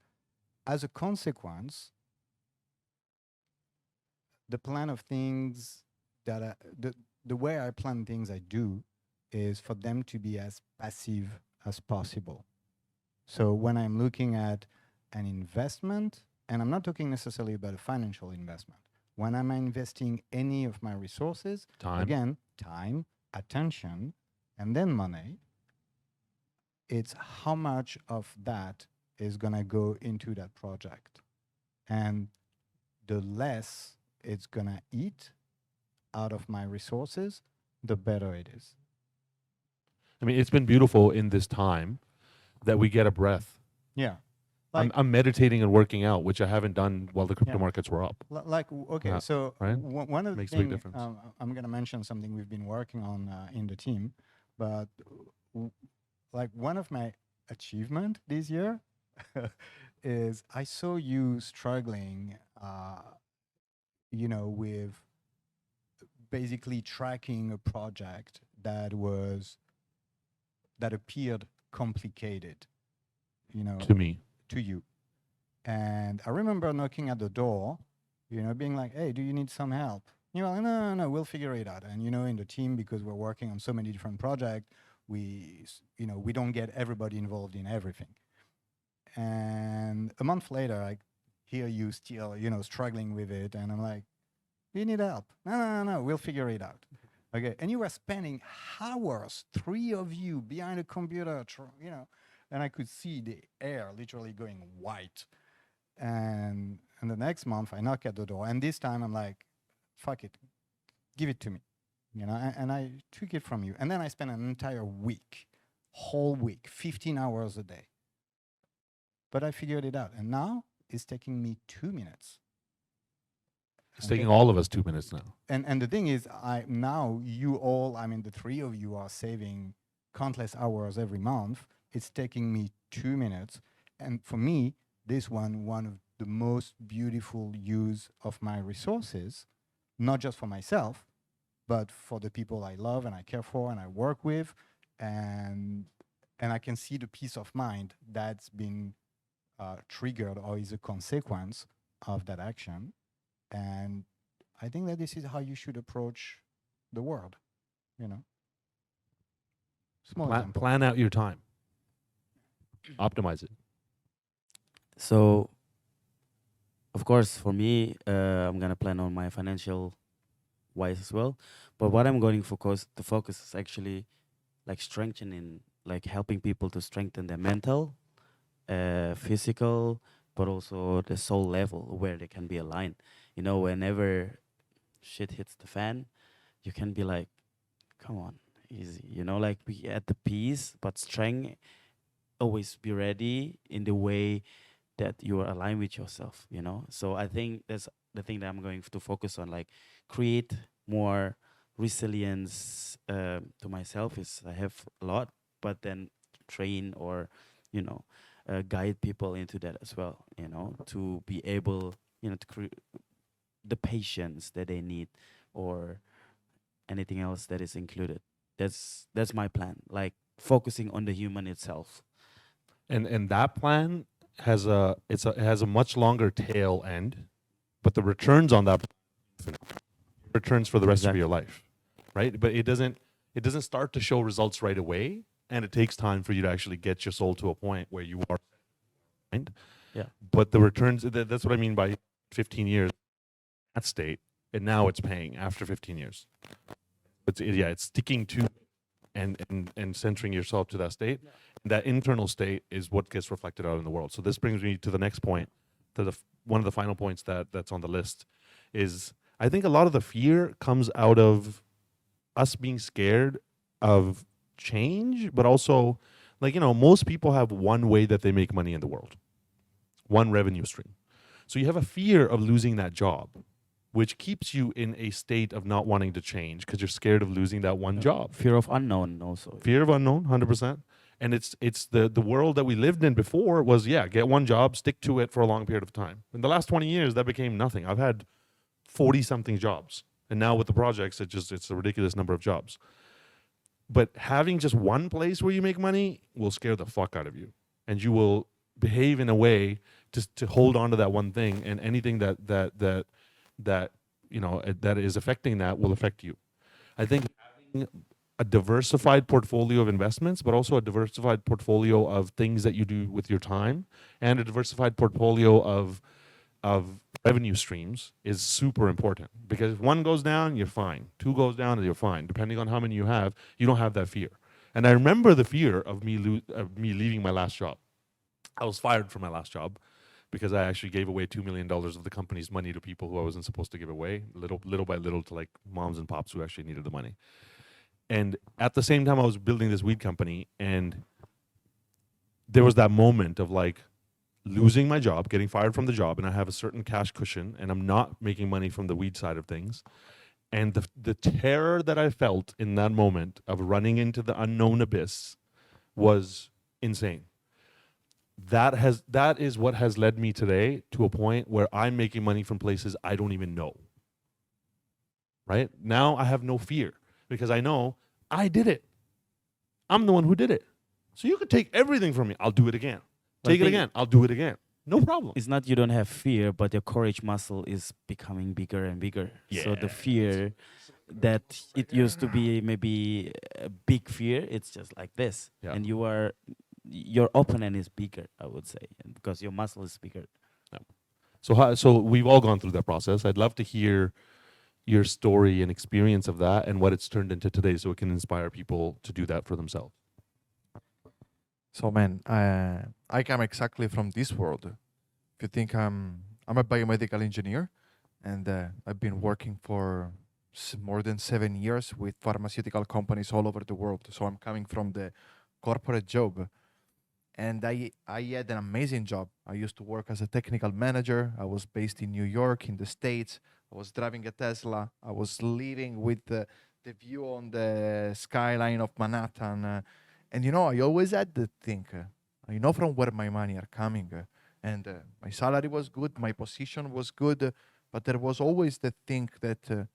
As a consequence, the plan of things that the way I plan things I do is for them to be as passive as possible. So when I'm looking at an investment, and I'm not talking necessarily about a financial investment, when I'm investing any of my resources, Time. again, time, attention, and then money, it's how much of that is going to go into that project. And the less it's going to eat out of my resources, the better it is. I mean, it's been beautiful in this time that we get a breath. Yeah. I'm meditating and working out, which I haven't done while the crypto Yeah. markets were up. Okay, Yeah, so right? one of the Makes a big things, difference. I'm going to mention something we've been working on in the team, but like one of my achievement this year is I saw you struggling, with basically tracking a project that appeared complicated, To me. to you. And I remember knocking at the door, being like, hey, do you need some help? You're like, no, we'll figure it out. And, in the team, because we're working on so many different projects, we don't get everybody involved in everything. And a month later, I hear you still, struggling with it. And I'm like, do you need help? No, we'll figure it out. Okay. And you were spending hours, 3 of you behind a computer, and I could see the air literally going white. And the next month I knock at the door, and this time I'm like, fuck it, give it to me, and I took it from you. And then I spent an entire week, whole week, 15 hours a day. But I figured it out, and now it's taking me 2 minutes. It's taking all of us 2 minutes now. And the thing is, the 3 of you are saving countless hours every month. It's taking me 2 minutes. And for me, this one of the most beautiful use of my resources, not just for myself, but for the people I love and I care for and I work with. And I can see the peace of mind that's been triggered or is a consequence of that action. And I think that this is how you should approach the world, Small example. Plan out your time. Optimize it. So, of course, for me, I'm gonna plan on my financial wise as well. But what I'm going to focus is actually like strengthening, like helping people to strengthen their mental, physical, but also the soul level where they can be aligned. Whenever shit hits the fan, you can be like, come on, easy. Like be at the peace, but strength. Always be ready in the way that you are aligned with yourself. So I think that's the thing that I'm going to focus on, like create more resilience to myself. Is I have a lot, but then train or guide people into that as well, to be able, to create the patience that they need or anything else that is included. That's my plan, like focusing on the human itself. And that plan has it has a much longer tail end, but the returns on that returns for the rest of your life, right? But it doesn't start to show results right away, and it takes time for you to actually get your soul to a point where you are, right? Yeah. But the returns, that's what I mean by 15 years that state, and now it's paying after 15 years. It's sticking to and centering yourself to that state. That internal state is what gets reflected out in the world. So this brings me to the next point, to one of the final points that's on the list, is I think a lot of the fear comes out of us being scared of change, but also, like, most people have one way that they make money in the world, one revenue stream. So you have a fear of losing that job, which keeps you in a state of not wanting to change because you're scared of losing that one job. Fear of unknown also. Fear of unknown, 100%. And it's the world that we lived in before was, get one job, stick to it for a long period of time. In the last 20 years, that became nothing. I've had 40-something jobs. And now with the projects, it's a ridiculous number of jobs. But having just one place where you make money will scare the fuck out of you. And you will behave in a way to hold on to that one thing, and anything that is affecting that will affect you. I think having a diversified portfolio of investments, but also a diversified portfolio of things that you do with your time, and a diversified portfolio of revenue streams is super important, because if one goes down, you're fine. Two goes down, and you're fine. Depending on how many you don't have that fear. And I remember the fear of me leaving my last job. I was fired from my last job because I actually gave away $2 million of the company's money to people who I wasn't supposed to give away, little by little, to like moms and pops who actually needed the money. And at the same time, I was building this weed company, and there was that moment of like losing my job, getting fired from the job, and I have a certain cash cushion, and I'm not making money from the weed side of things. And the terror that I felt in that moment of running into the unknown abyss was insane. That is what has led me today to a point where I'm making money from places I don't even know. Right? Now I have no fear because I know I did it. I'm the one who did it. So you could take everything from me. I'll do it again. Take it again. I'll do it again. No problem. It's not you don't have fear, but your courage muscle is becoming bigger and bigger. So the fear that it used to be maybe a big fear, it's just like this. Yeah. And your opponent is bigger, I would say, because your muscle is bigger. Yeah. So we've all gone through that process. I'd love to hear your story and experience of that and what it's turned into today, so it can inspire people to do that for themselves. So man, I come exactly from this world. If you think I'm a biomedical engineer, and I've been working for more than 7 years with pharmaceutical companies all over the world. So I'm coming from the corporate job, and I had an amazing job. I used to work as a technical manager. I was based in New York, in the States. I was driving a Tesla. I was living with the view on the skyline of Manhattan. And I always had the thing, I know from where my money are coming. And my salary was good, my position was good, but there was always the thing that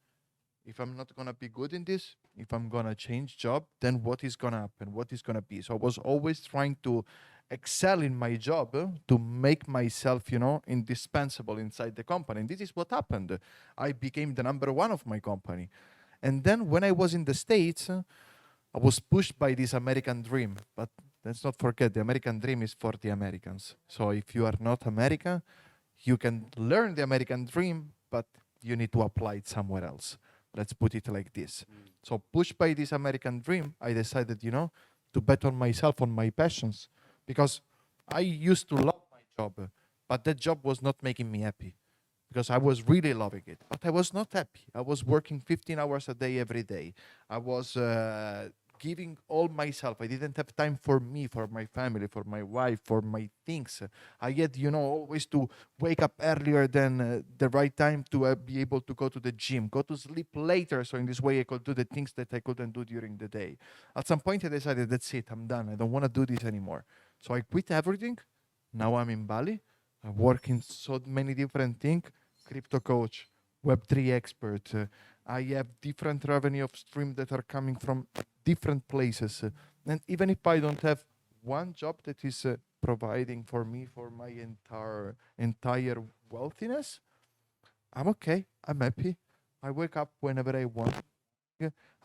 if I'm not going to be good in this, if I'm going to change job, then what is going to happen? What is going to be? So I was always trying to excel in my job to make myself, indispensable inside the company. And this is what happened. I became the number one of my company. And then when I was in the States, I was pushed by this American dream. But let's not forget, the American dream is for the Americans. So if you are not American, you can learn the American dream, but you need to apply it somewhere else. Let's put it like this. So pushed by this American dream, I decided, to bet on myself, on my passions, because I used to love my job, but that job was not making me happy because I was really loving it, but I was not happy. I was working 15 hours a day every day. I was giving all myself. I didn't have time for me, for my family, for my wife, for my things. I had, always to wake up earlier than the right time to be able to go to the gym, go to sleep later. So in this way, I could do the things that I couldn't do during the day. At some point, I decided, that's it, I'm done. I don't want to do this anymore. So I quit everything. Now I'm in Bali. I work in so many different things, crypto coach, Web3 expert. I have different revenue of stream that are coming from different places. And even if I don't have one job that is providing for me for my entire wealthiness, I'm okay. I'm happy. I wake up whenever I want.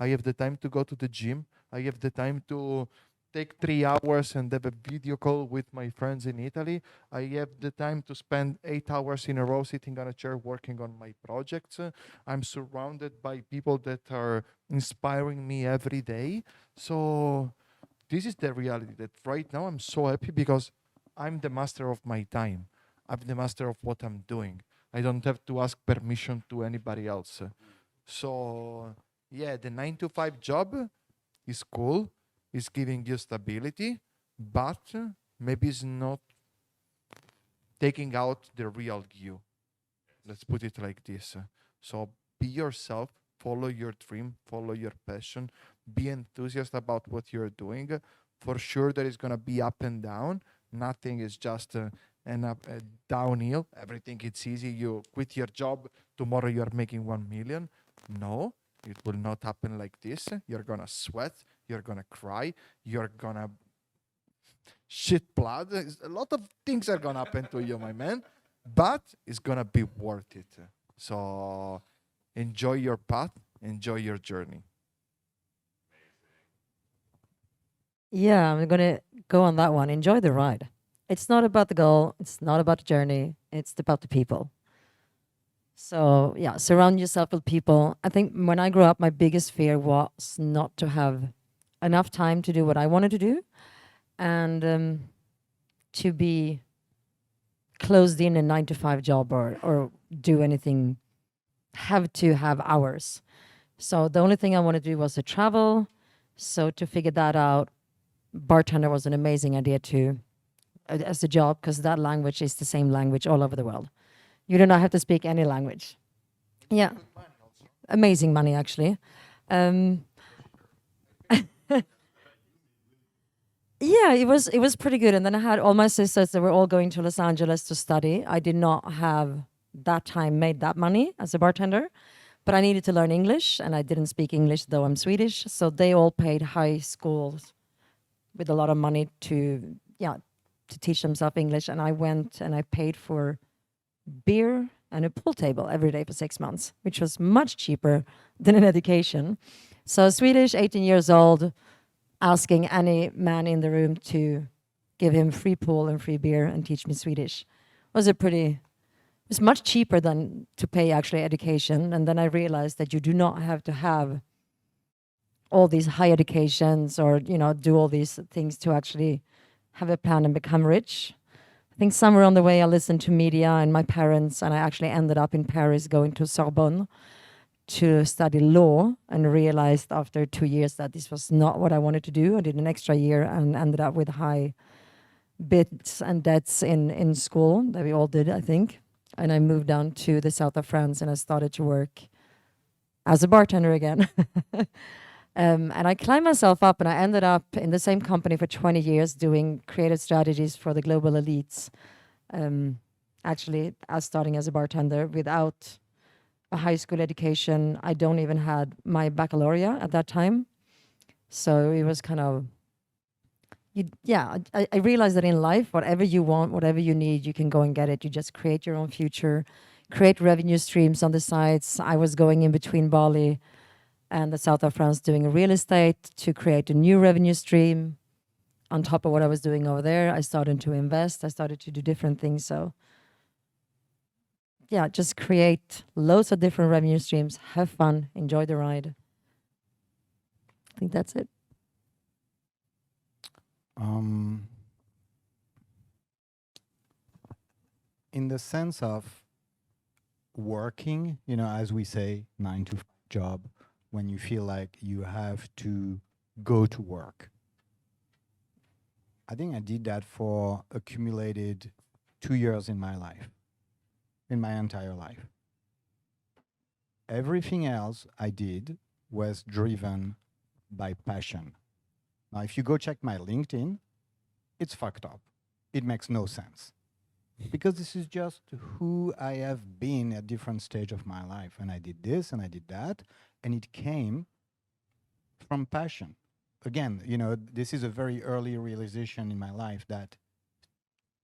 I have the time to go to the gym. I have the time to take 3 hours and have a video call with my friends in Italy. I have the time to spend 8 hours in a row sitting on a chair working on my projects. I'm surrounded by people that are inspiring me every day. So this is the reality that right now I'm so happy because I'm the master of my time. I'm the master of what I'm doing. I don't have to ask permission to anybody else. So yeah, the 9 to 5 job is cool, is giving you stability, but maybe it's not taking out the real you. Let's put it like this. So be yourself, follow your dream, follow your passion, be enthusiastic about what you're doing. For sure, there is going to be up and down. Nothing is just an up, downhill. Everything it's easy. You quit your job, tomorrow you're making 1 million. No, it will not happen like this. You're going to sweat, you're going to cry, you're going to shit blood. A lot of things are going to happen to you, my man, but it's going to be worth it. So enjoy your path, enjoy your journey. Yeah, I'm gonna go on that one. Enjoy the ride. It's not about the goal. It's not about the journey. It's about the people. So yeah, surround yourself with people. I think when I grew up, my biggest fear was not to have enough time to do what I wanted to do, and to be closed in a 9 to 5 job, or do anything. Have to have hours. So the only thing I wanted to do was to travel. So to figure that out, bartender was an amazing idea too, as a job, because that language is the same language all over the world. You do not have to speak any language. Yeah, amazing money actually. Um, yeah, it was pretty good. And then I had all my sisters that were all going to Los Angeles to study. I did not have that time made that money as a bartender, but I needed to learn English, and I didn't speak English though I'm Swedish. So they all paid high schools with a lot of money to, yeah, to teach themselves English. And I went and I paid for beer and a pool table every day for 6 months, which was much cheaper than an education. So Swedish, 18 years old, asking any man in the room to give him free pool and free beer and teach me Swedish was it was much cheaper than to pay actually education. And then I realized that you do not have to have all these high educations, or do all these things to actually have a plan and become rich. I think somewhere on the way I listened to media and my parents, and I actually ended up in Paris going to Sorbonne to study law, and realized after 2 years that this was not what I wanted to do. I did an extra year and ended up with high bits and debts in school that we all did, I think. And I moved down to the south of France, and I started to work as a bartender again. And I climbed myself up, and I ended up in the same company for 20 years doing creative strategies for the global elites. Actually, as starting as a bartender without a high school education. I don't even had my baccalaureate at that time. So it was kind of, I realized that in life, whatever you want, whatever you need, you can go and get it. You just create your own future, create revenue streams on the sides. I was going in between Bali and the south of France doing real estate to create a new revenue stream. On top of what I was doing over there, I started to invest. I started to do different things. So yeah, just create loads of different revenue streams, have fun, enjoy the ride. I think that's it. In the sense of working, as we say, 9 to 5 job, when you feel like you have to go to work. I think I did that for accumulated 2 years in my life, in my entire life. Everything else I did was driven by passion. Now, if you go check my LinkedIn, it's fucked up. It makes no sense. Because this is just who I have been at different stage of my life. And I did this and I did that. And it came from passion. Again, this is a very early realization in my life that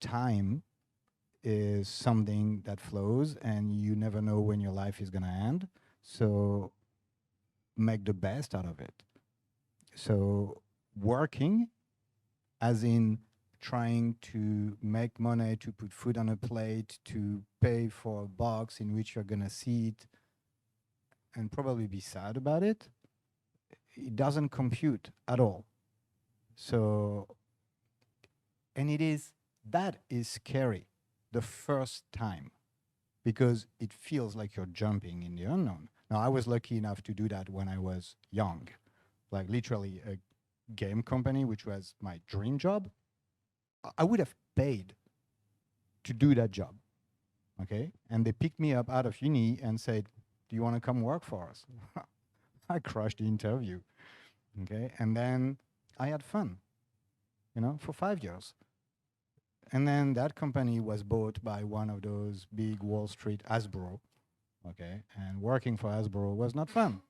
time is something that flows and you never know when your life is going to end. So make the best out of it. So working as in trying to make money to put food on a plate, to pay for a box in which you're going to sit and probably be sad about it, it doesn't compute at all. So, and that is scary the first time because it feels like you're jumping in the unknown. Now, I was lucky enough to do that when I was young, like literally a game company, which was my dream job. I would have paid to do that job, okay? And they picked me up out of uni and said, do you want to come work for us? I crushed the interview, okay? And then I had fun, for 5 years. And then that company was bought by one of those big Wall Street Hasbro, okay? And working for Hasbro was not fun,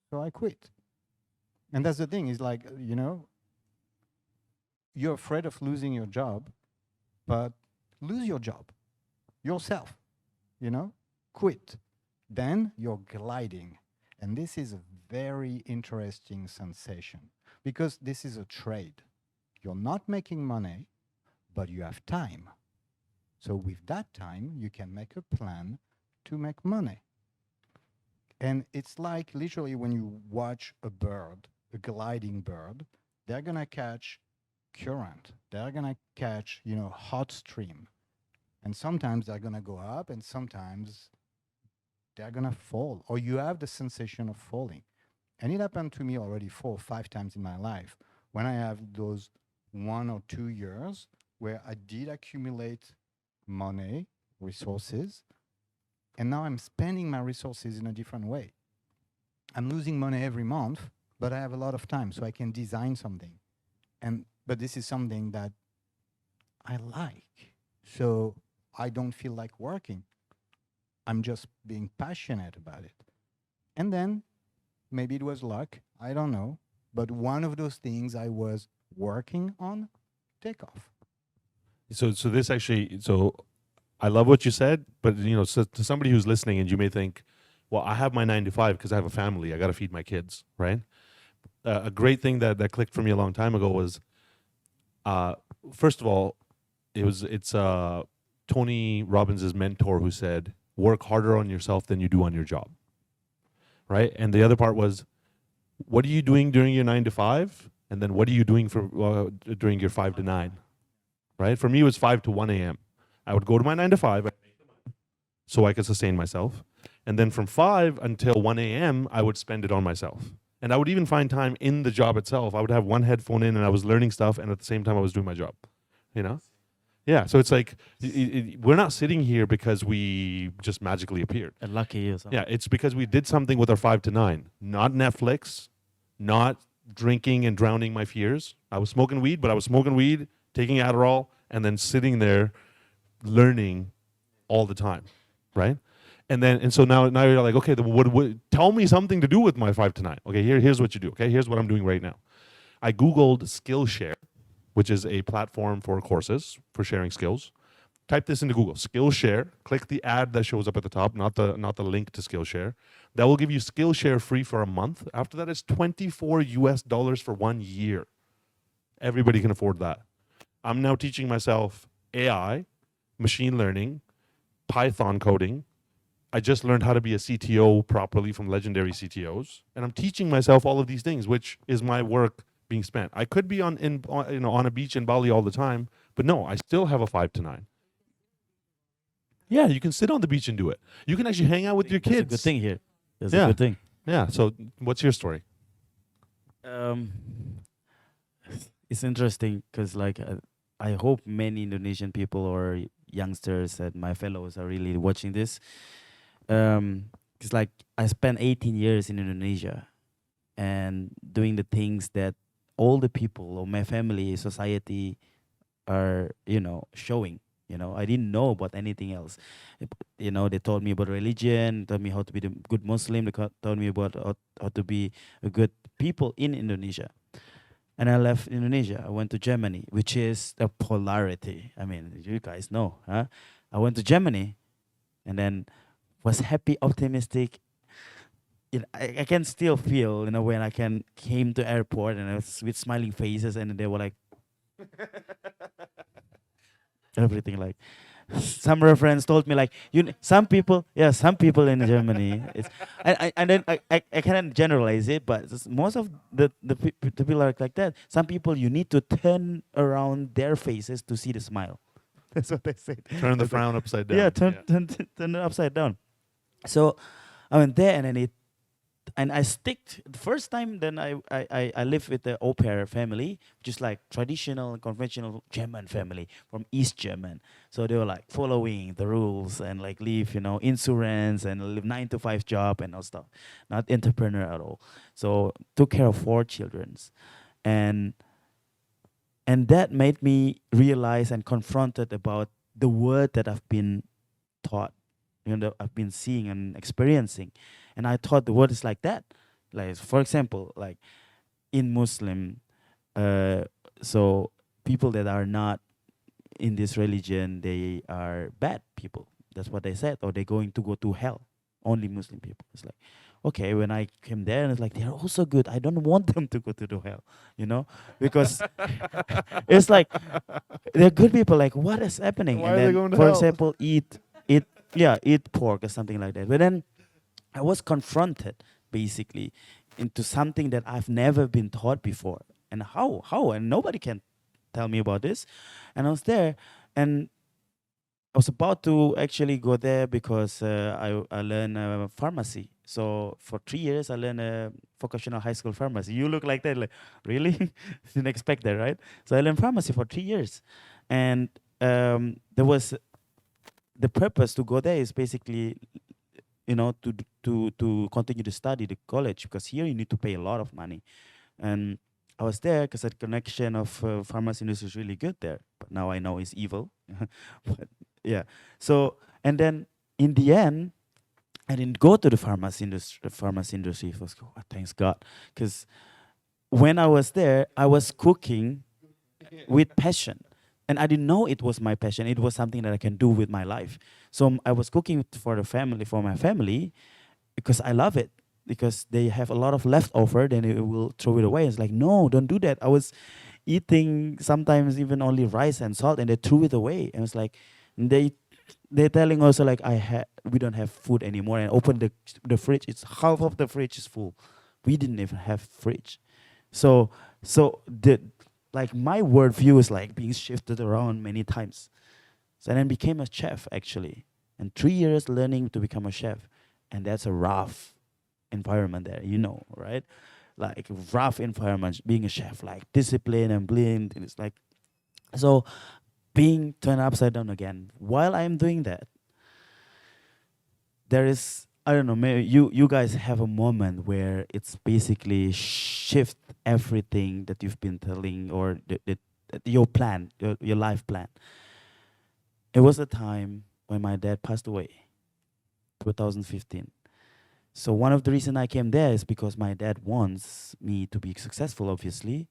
so I quit. And that's the thing, is like, you're afraid of losing your job, but lose your job yourself, quit. Then you're gliding. And this is a very interesting sensation because this is a trade. You're not making money, but you have time. So with that time, you can make a plan to make money. And it's like literally when you watch a bird, a gliding bird, they're going to catch current. They're going to catch, hot stream. And sometimes they're going to go up and sometimes they're going to fall. Or you have the sensation of falling. And it happened to me already 4 or 5 times in my life when I have those 1 or 2 years where I did accumulate money, resources, and now I'm spending my resources in a different way. I'm losing money every month, but I have a lot of time, so I can design something. But this is something that I like, so I don't feel like working. I'm just being passionate about it. And then maybe it was luck, I don't know, but one of those things I was working on take off. So this actually, I love what you said, but so to somebody who's listening, and you may think, well, I have my 9 to 5 because I have a family. I got to feed my kids, right? A great thing that clicked for me a long time ago was, first of all, it's Tony Robbins' mentor who said, work harder on yourself than you do on your job, right? And the other part was, what are you doing during your 9 to 5? And then what are you doing during your 5 to 9? Right? For me, it was 5 to 1 a.m. I would go to my 9 to 5 so I could sustain myself. And then from 5 until 1 a.m., I would spend it on myself. And I would even find time in the job itself. I would have one headphone in and I was learning stuff, and at the same time I was doing my job. Yeah, so it's like we're not sitting here because we just magically appeared. And lucky you. Yeah, it's because we did something with our 5 to 9. Not Netflix, not drinking and drowning my fears. I was smoking weed, but I was smoking weed, taking Adderall, and then sitting there learning all the time, right? And so now you're like, okay, tell me something to do with my 5 to 9. Okay, here's what you do. Okay, here's what I'm doing right now. I Googled Skillshare, which is a platform for courses for sharing skills. Type this into Google, Skillshare. Click the ad that shows up at the top, not the link to Skillshare. That will give you Skillshare free for a month. After that, it's $24 for 1 year. Everybody can afford that. I'm now teaching myself AI, machine learning, Python coding. I just learned how to be a CTO properly from legendary CTOs, and I'm teaching myself all of these things, which is my work being spent. I could be on a beach in Bali all the time, but no, I still have a 5 to 9. Yeah, you can sit on the beach and do it. You can actually hang out with your kids. That's a good thing here. That's Yeah. a good thing. Yeah. So, what's your story? It's interesting because I hope many Indonesian people or youngsters and my fellows are really watching this. It's like I spent 18 years in Indonesia and doing the things that all the people or my family, society are, showing. I didn't know about anything else. They taught me about religion, taught me how to be the good Muslim, they taught me about how to be a good people in Indonesia. And I left Indonesia. I went to Germany, which is the polarity. I mean, you guys know, huh? I went to Germany and then was happy, optimistic. I can still feel, when I came to airport and I was with smiling faces and they were like, Everything like some reference told me like some people in Germany it's and then I cannot generalize it, but most of the people are like that. Some people you need to turn around their faces to see the smile. That's what they said. Turn the It's like, frown upside down. yeah, turn it upside down. So I went there and then I stick the first time. Then I lived with the au pair family, which is like traditional conventional German family from East German. So they were like following the rules and like leave insurance and live 9 to 5 job and all stuff, not entrepreneur at all. So took care of 4 children, and that made me realize and confronted about the word that I've been taught, that I've been seeing and experiencing. And I thought the word is like that. Like, for example, like in Muslim, uh, so people that are not in this religion, they are bad people. That's what they said, or they're going to go to hell. Only Muslim people. It's like, okay, when I came there, and it's like they're also good. I don't want them to go to the hell, because it's like they're good people. Like, what is happening? Why And are they then, going to for hell? example, eat pork or something like that. But then I was confronted basically into something that I've never been taught before. And how? And nobody can tell me about this. And I was there, and I was about to actually go there because I learned pharmacy. So for 3 years, I learned vocational high school pharmacy. You look like that, like really? Didn't expect that, right? So I learned pharmacy for 3 years, and there was the purpose to go there is basically to continue to study the college, because here you need to pay a lot of money. And I was there because the connection of pharmacy industry is really good there, but now I know it's evil. But yeah, so and then in the end I didn't go to the pharmacy industry. It was, oh, thanks God, because when I was there I was cooking with passion. And I didn't know it was my passion. It was something that I can do with my life. So I was cooking for my family, because I love it. Because they have a lot of leftover, then they will throw it away. It's like, no, don't do that. I was eating sometimes even only rice and salt, and they threw it away. And it's like, they're telling also like we don't have food anymore. And open the fridge, it's half of the fridge is full. We didn't even have fridge. So the like my worldview is like being shifted around many times. So then became a chef actually, and 3 years learning to become a chef, and that's a rough environment there, right? Like rough environment, being a chef, like discipline and blind, and it's like so being turned upside down again. While I'm doing that, there is, I don't know, maybe you guys have a moment where it's basically shift everything that you've been telling, or your plan, your life plan. It was a time when my dad passed away, 2015. So one of the reasons I came there is because my dad wants me to be successful, obviously.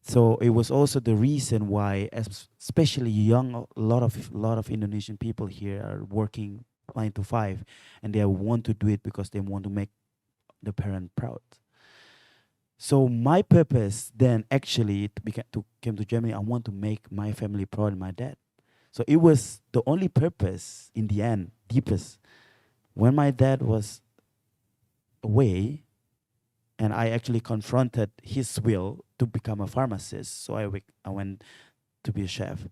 So it was also the reason why, especially a lot of Indonesian people here are working 9 to 5, and they want to do it because they want to make the parent proud. So my purpose then actually to came to Germany. I want to make my family proud and my dad. So it was the only purpose in the end, deepest. When my dad was away, and I actually confronted his will to become a pharmacist. So I went to be a chef,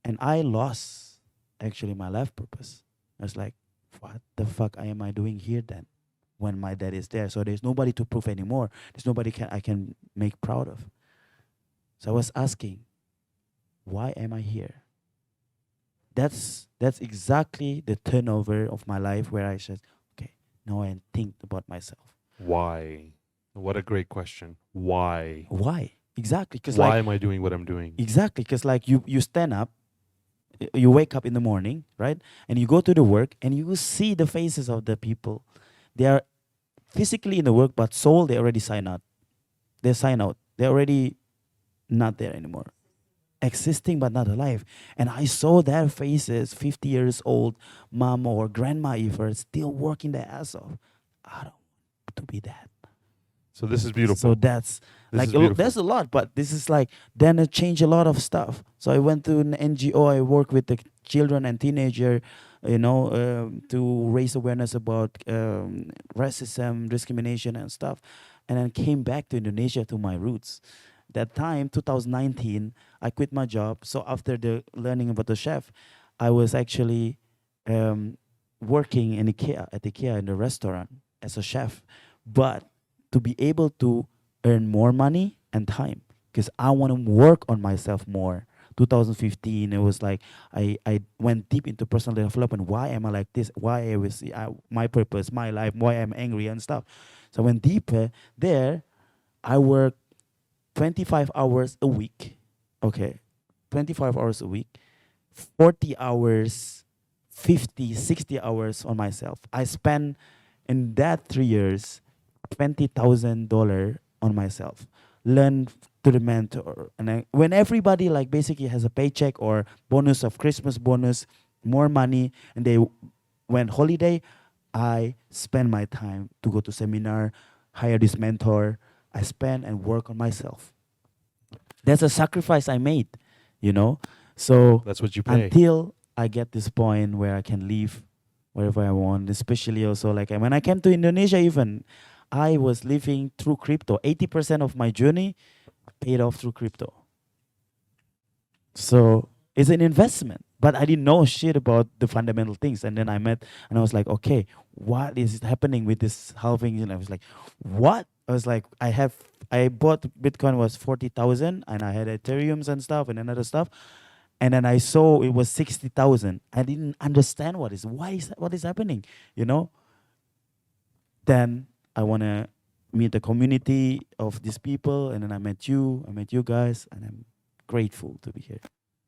and I lost actually my life purpose. I was like, what the fuck am I doing here then? When my dad is there, so there's nobody to prove anymore. There's nobody I can make proud of. So I was asking, why am I here? That's exactly the turnover of my life where I said, okay, now I think about myself. Why? What a great question. Why? Why? Exactly, because Why am I doing what I'm doing? exactly, because like you stand up, you wake up in the morning, right, and you go to the work, and you see the faces of the people. They are physically in the work, but soul they already sign out. They sign out. They're already not there anymore. Existing but not alive. And I saw their faces, 50 years old, mom or grandma even, still working their ass off. I don't want to be that. So this is beautiful. So that's This like is beautiful. there's a lot, but this is like then it changed a lot of stuff. So I went to an NGO. I work with the children and teenager, to raise awareness about racism, discrimination, and stuff, and then came back to Indonesia to my roots. That time, 2019, I quit my job. So after the learning about the chef, I was actually working in IKEA in the restaurant as a chef, but to be able to earn more money and time because I want to work on myself more. 2015, it was like I went deep into personal development. Why am I like this? Why my purpose, my life, why I'm angry and stuff. So I went deeper there. I worked 25 hours a week. Okay, 25 hours a week, 40 hours, 50, 60 hours on myself. I spent in that 3 years $20,000 on myself. Learn to the mentor. And when everybody like basically has a paycheck or bonus of Christmas bonus, more money, and they went holiday, I spend my time to go to seminar, hire this mentor. I spend and work on myself. That's a sacrifice I made, you know. So That's what you pay. until I get this point where I can live wherever I want, especially also like when I came to Indonesia even, I was living through crypto. 80% of my journey paid off through crypto. So it's an investment. But I didn't know shit about the fundamental things. And then I met and I was like, okay, what is happening with this halving? And I was like, what? I was like, I bought Bitcoin was 40,000 and I had Ethereums and stuff and another stuff. And then I saw it was 60,000. I didn't understand what is happening, you know? Then I want to meet the community of these people. And then I met you guys, and I'm grateful to be here.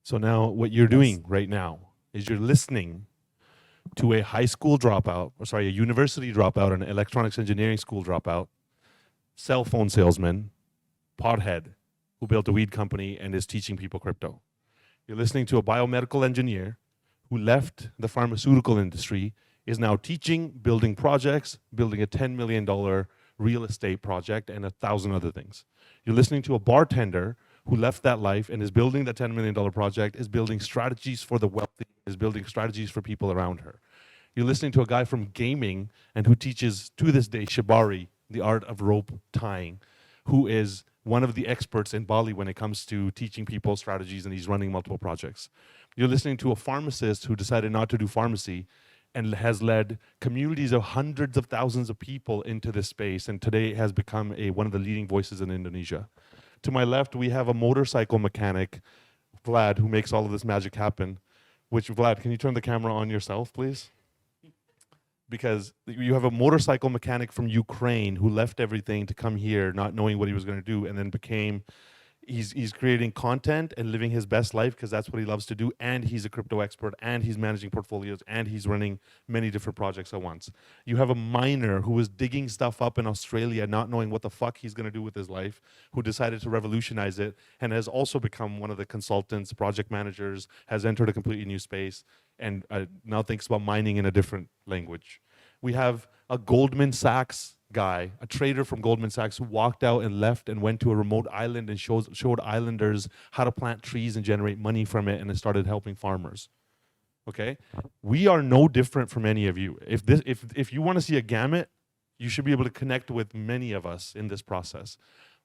So now what you're doing right now is you're listening to a high school dropout, a university dropout, an electronics engineering school dropout, cell phone salesman, pothead, who built a weed company and is teaching people crypto. You're listening to a biomedical engineer who left the pharmaceutical industry, is now teaching, building projects, building a $10 million real estate project, and 1,000 other things. You're listening to a bartender who left that life and is building the $10 million project, is building strategies for the wealthy, is building strategies for people around her. You're listening to a guy from gaming and who teaches, to this day, shibari, the art of rope tying, who is one of the experts in Bali when it comes to teaching people strategies, and he's running multiple projects. You're listening to a pharmacist who decided not to do pharmacy and has led communities of hundreds of thousands of people into this space, and today has become one of the leading voices in Indonesia. To my left, we have a motorcycle mechanic, Vlad, who makes all of this magic happen. Vlad, can you turn the camera on yourself, please? Because you have a motorcycle mechanic from Ukraine who left everything to come here, not knowing what he was going to do, and then he's creating content and living his best life because that's what he loves to do, and he's a crypto expert, and he's managing portfolios, and he's running many different projects at once. You have a miner who was digging stuff up in Australia, not knowing what the fuck he's going to do with his life, who decided to revolutionize it, and has also become one of the consultants, project managers, has entered a completely new space, and now thinks about mining in a different language. We have a Goldman Sachs guy, a trader from Goldman Sachs, who walked out and left and went to a remote island and showed islanders how to plant trees and generate money from it, and it started helping farmers. Okay? We are no different from any of you. If you want to see a gamut, you should be able to connect with many of us in this process.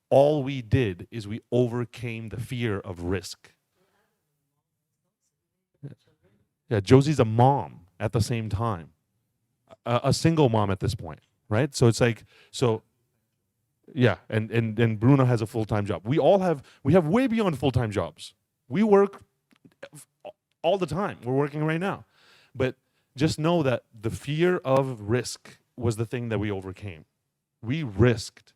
All we did is we overcame the fear of risk. Yeah, Josie's a mom at the same time. A single mom at this point, right? So it's like, yeah, and Bruno has a full-time job. We have way beyond full-time jobs. We work all the time. We're working right now. But just know that the fear of risk was the thing that we overcame. We risked.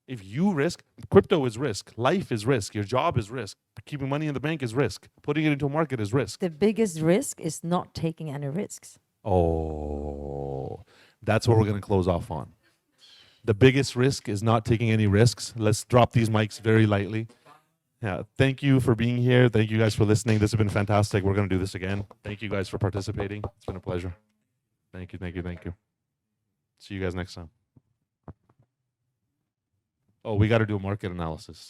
If you risk, crypto is risk, life is risk, your job is risk, keeping money in the bank is risk, putting it into a market is risk. The biggest risk is not taking any risks. Oh, that's what we're going to close off on. The biggest risk is not taking any risks. Let's drop these mics very lightly. Yeah, thank you for being here. Thank you guys for listening. This has been fantastic. We're going to do this again. Thank you guys for participating. It's been a pleasure. Thank you, thank you, thank you. See you guys next time. Oh, we got to do a market analysis.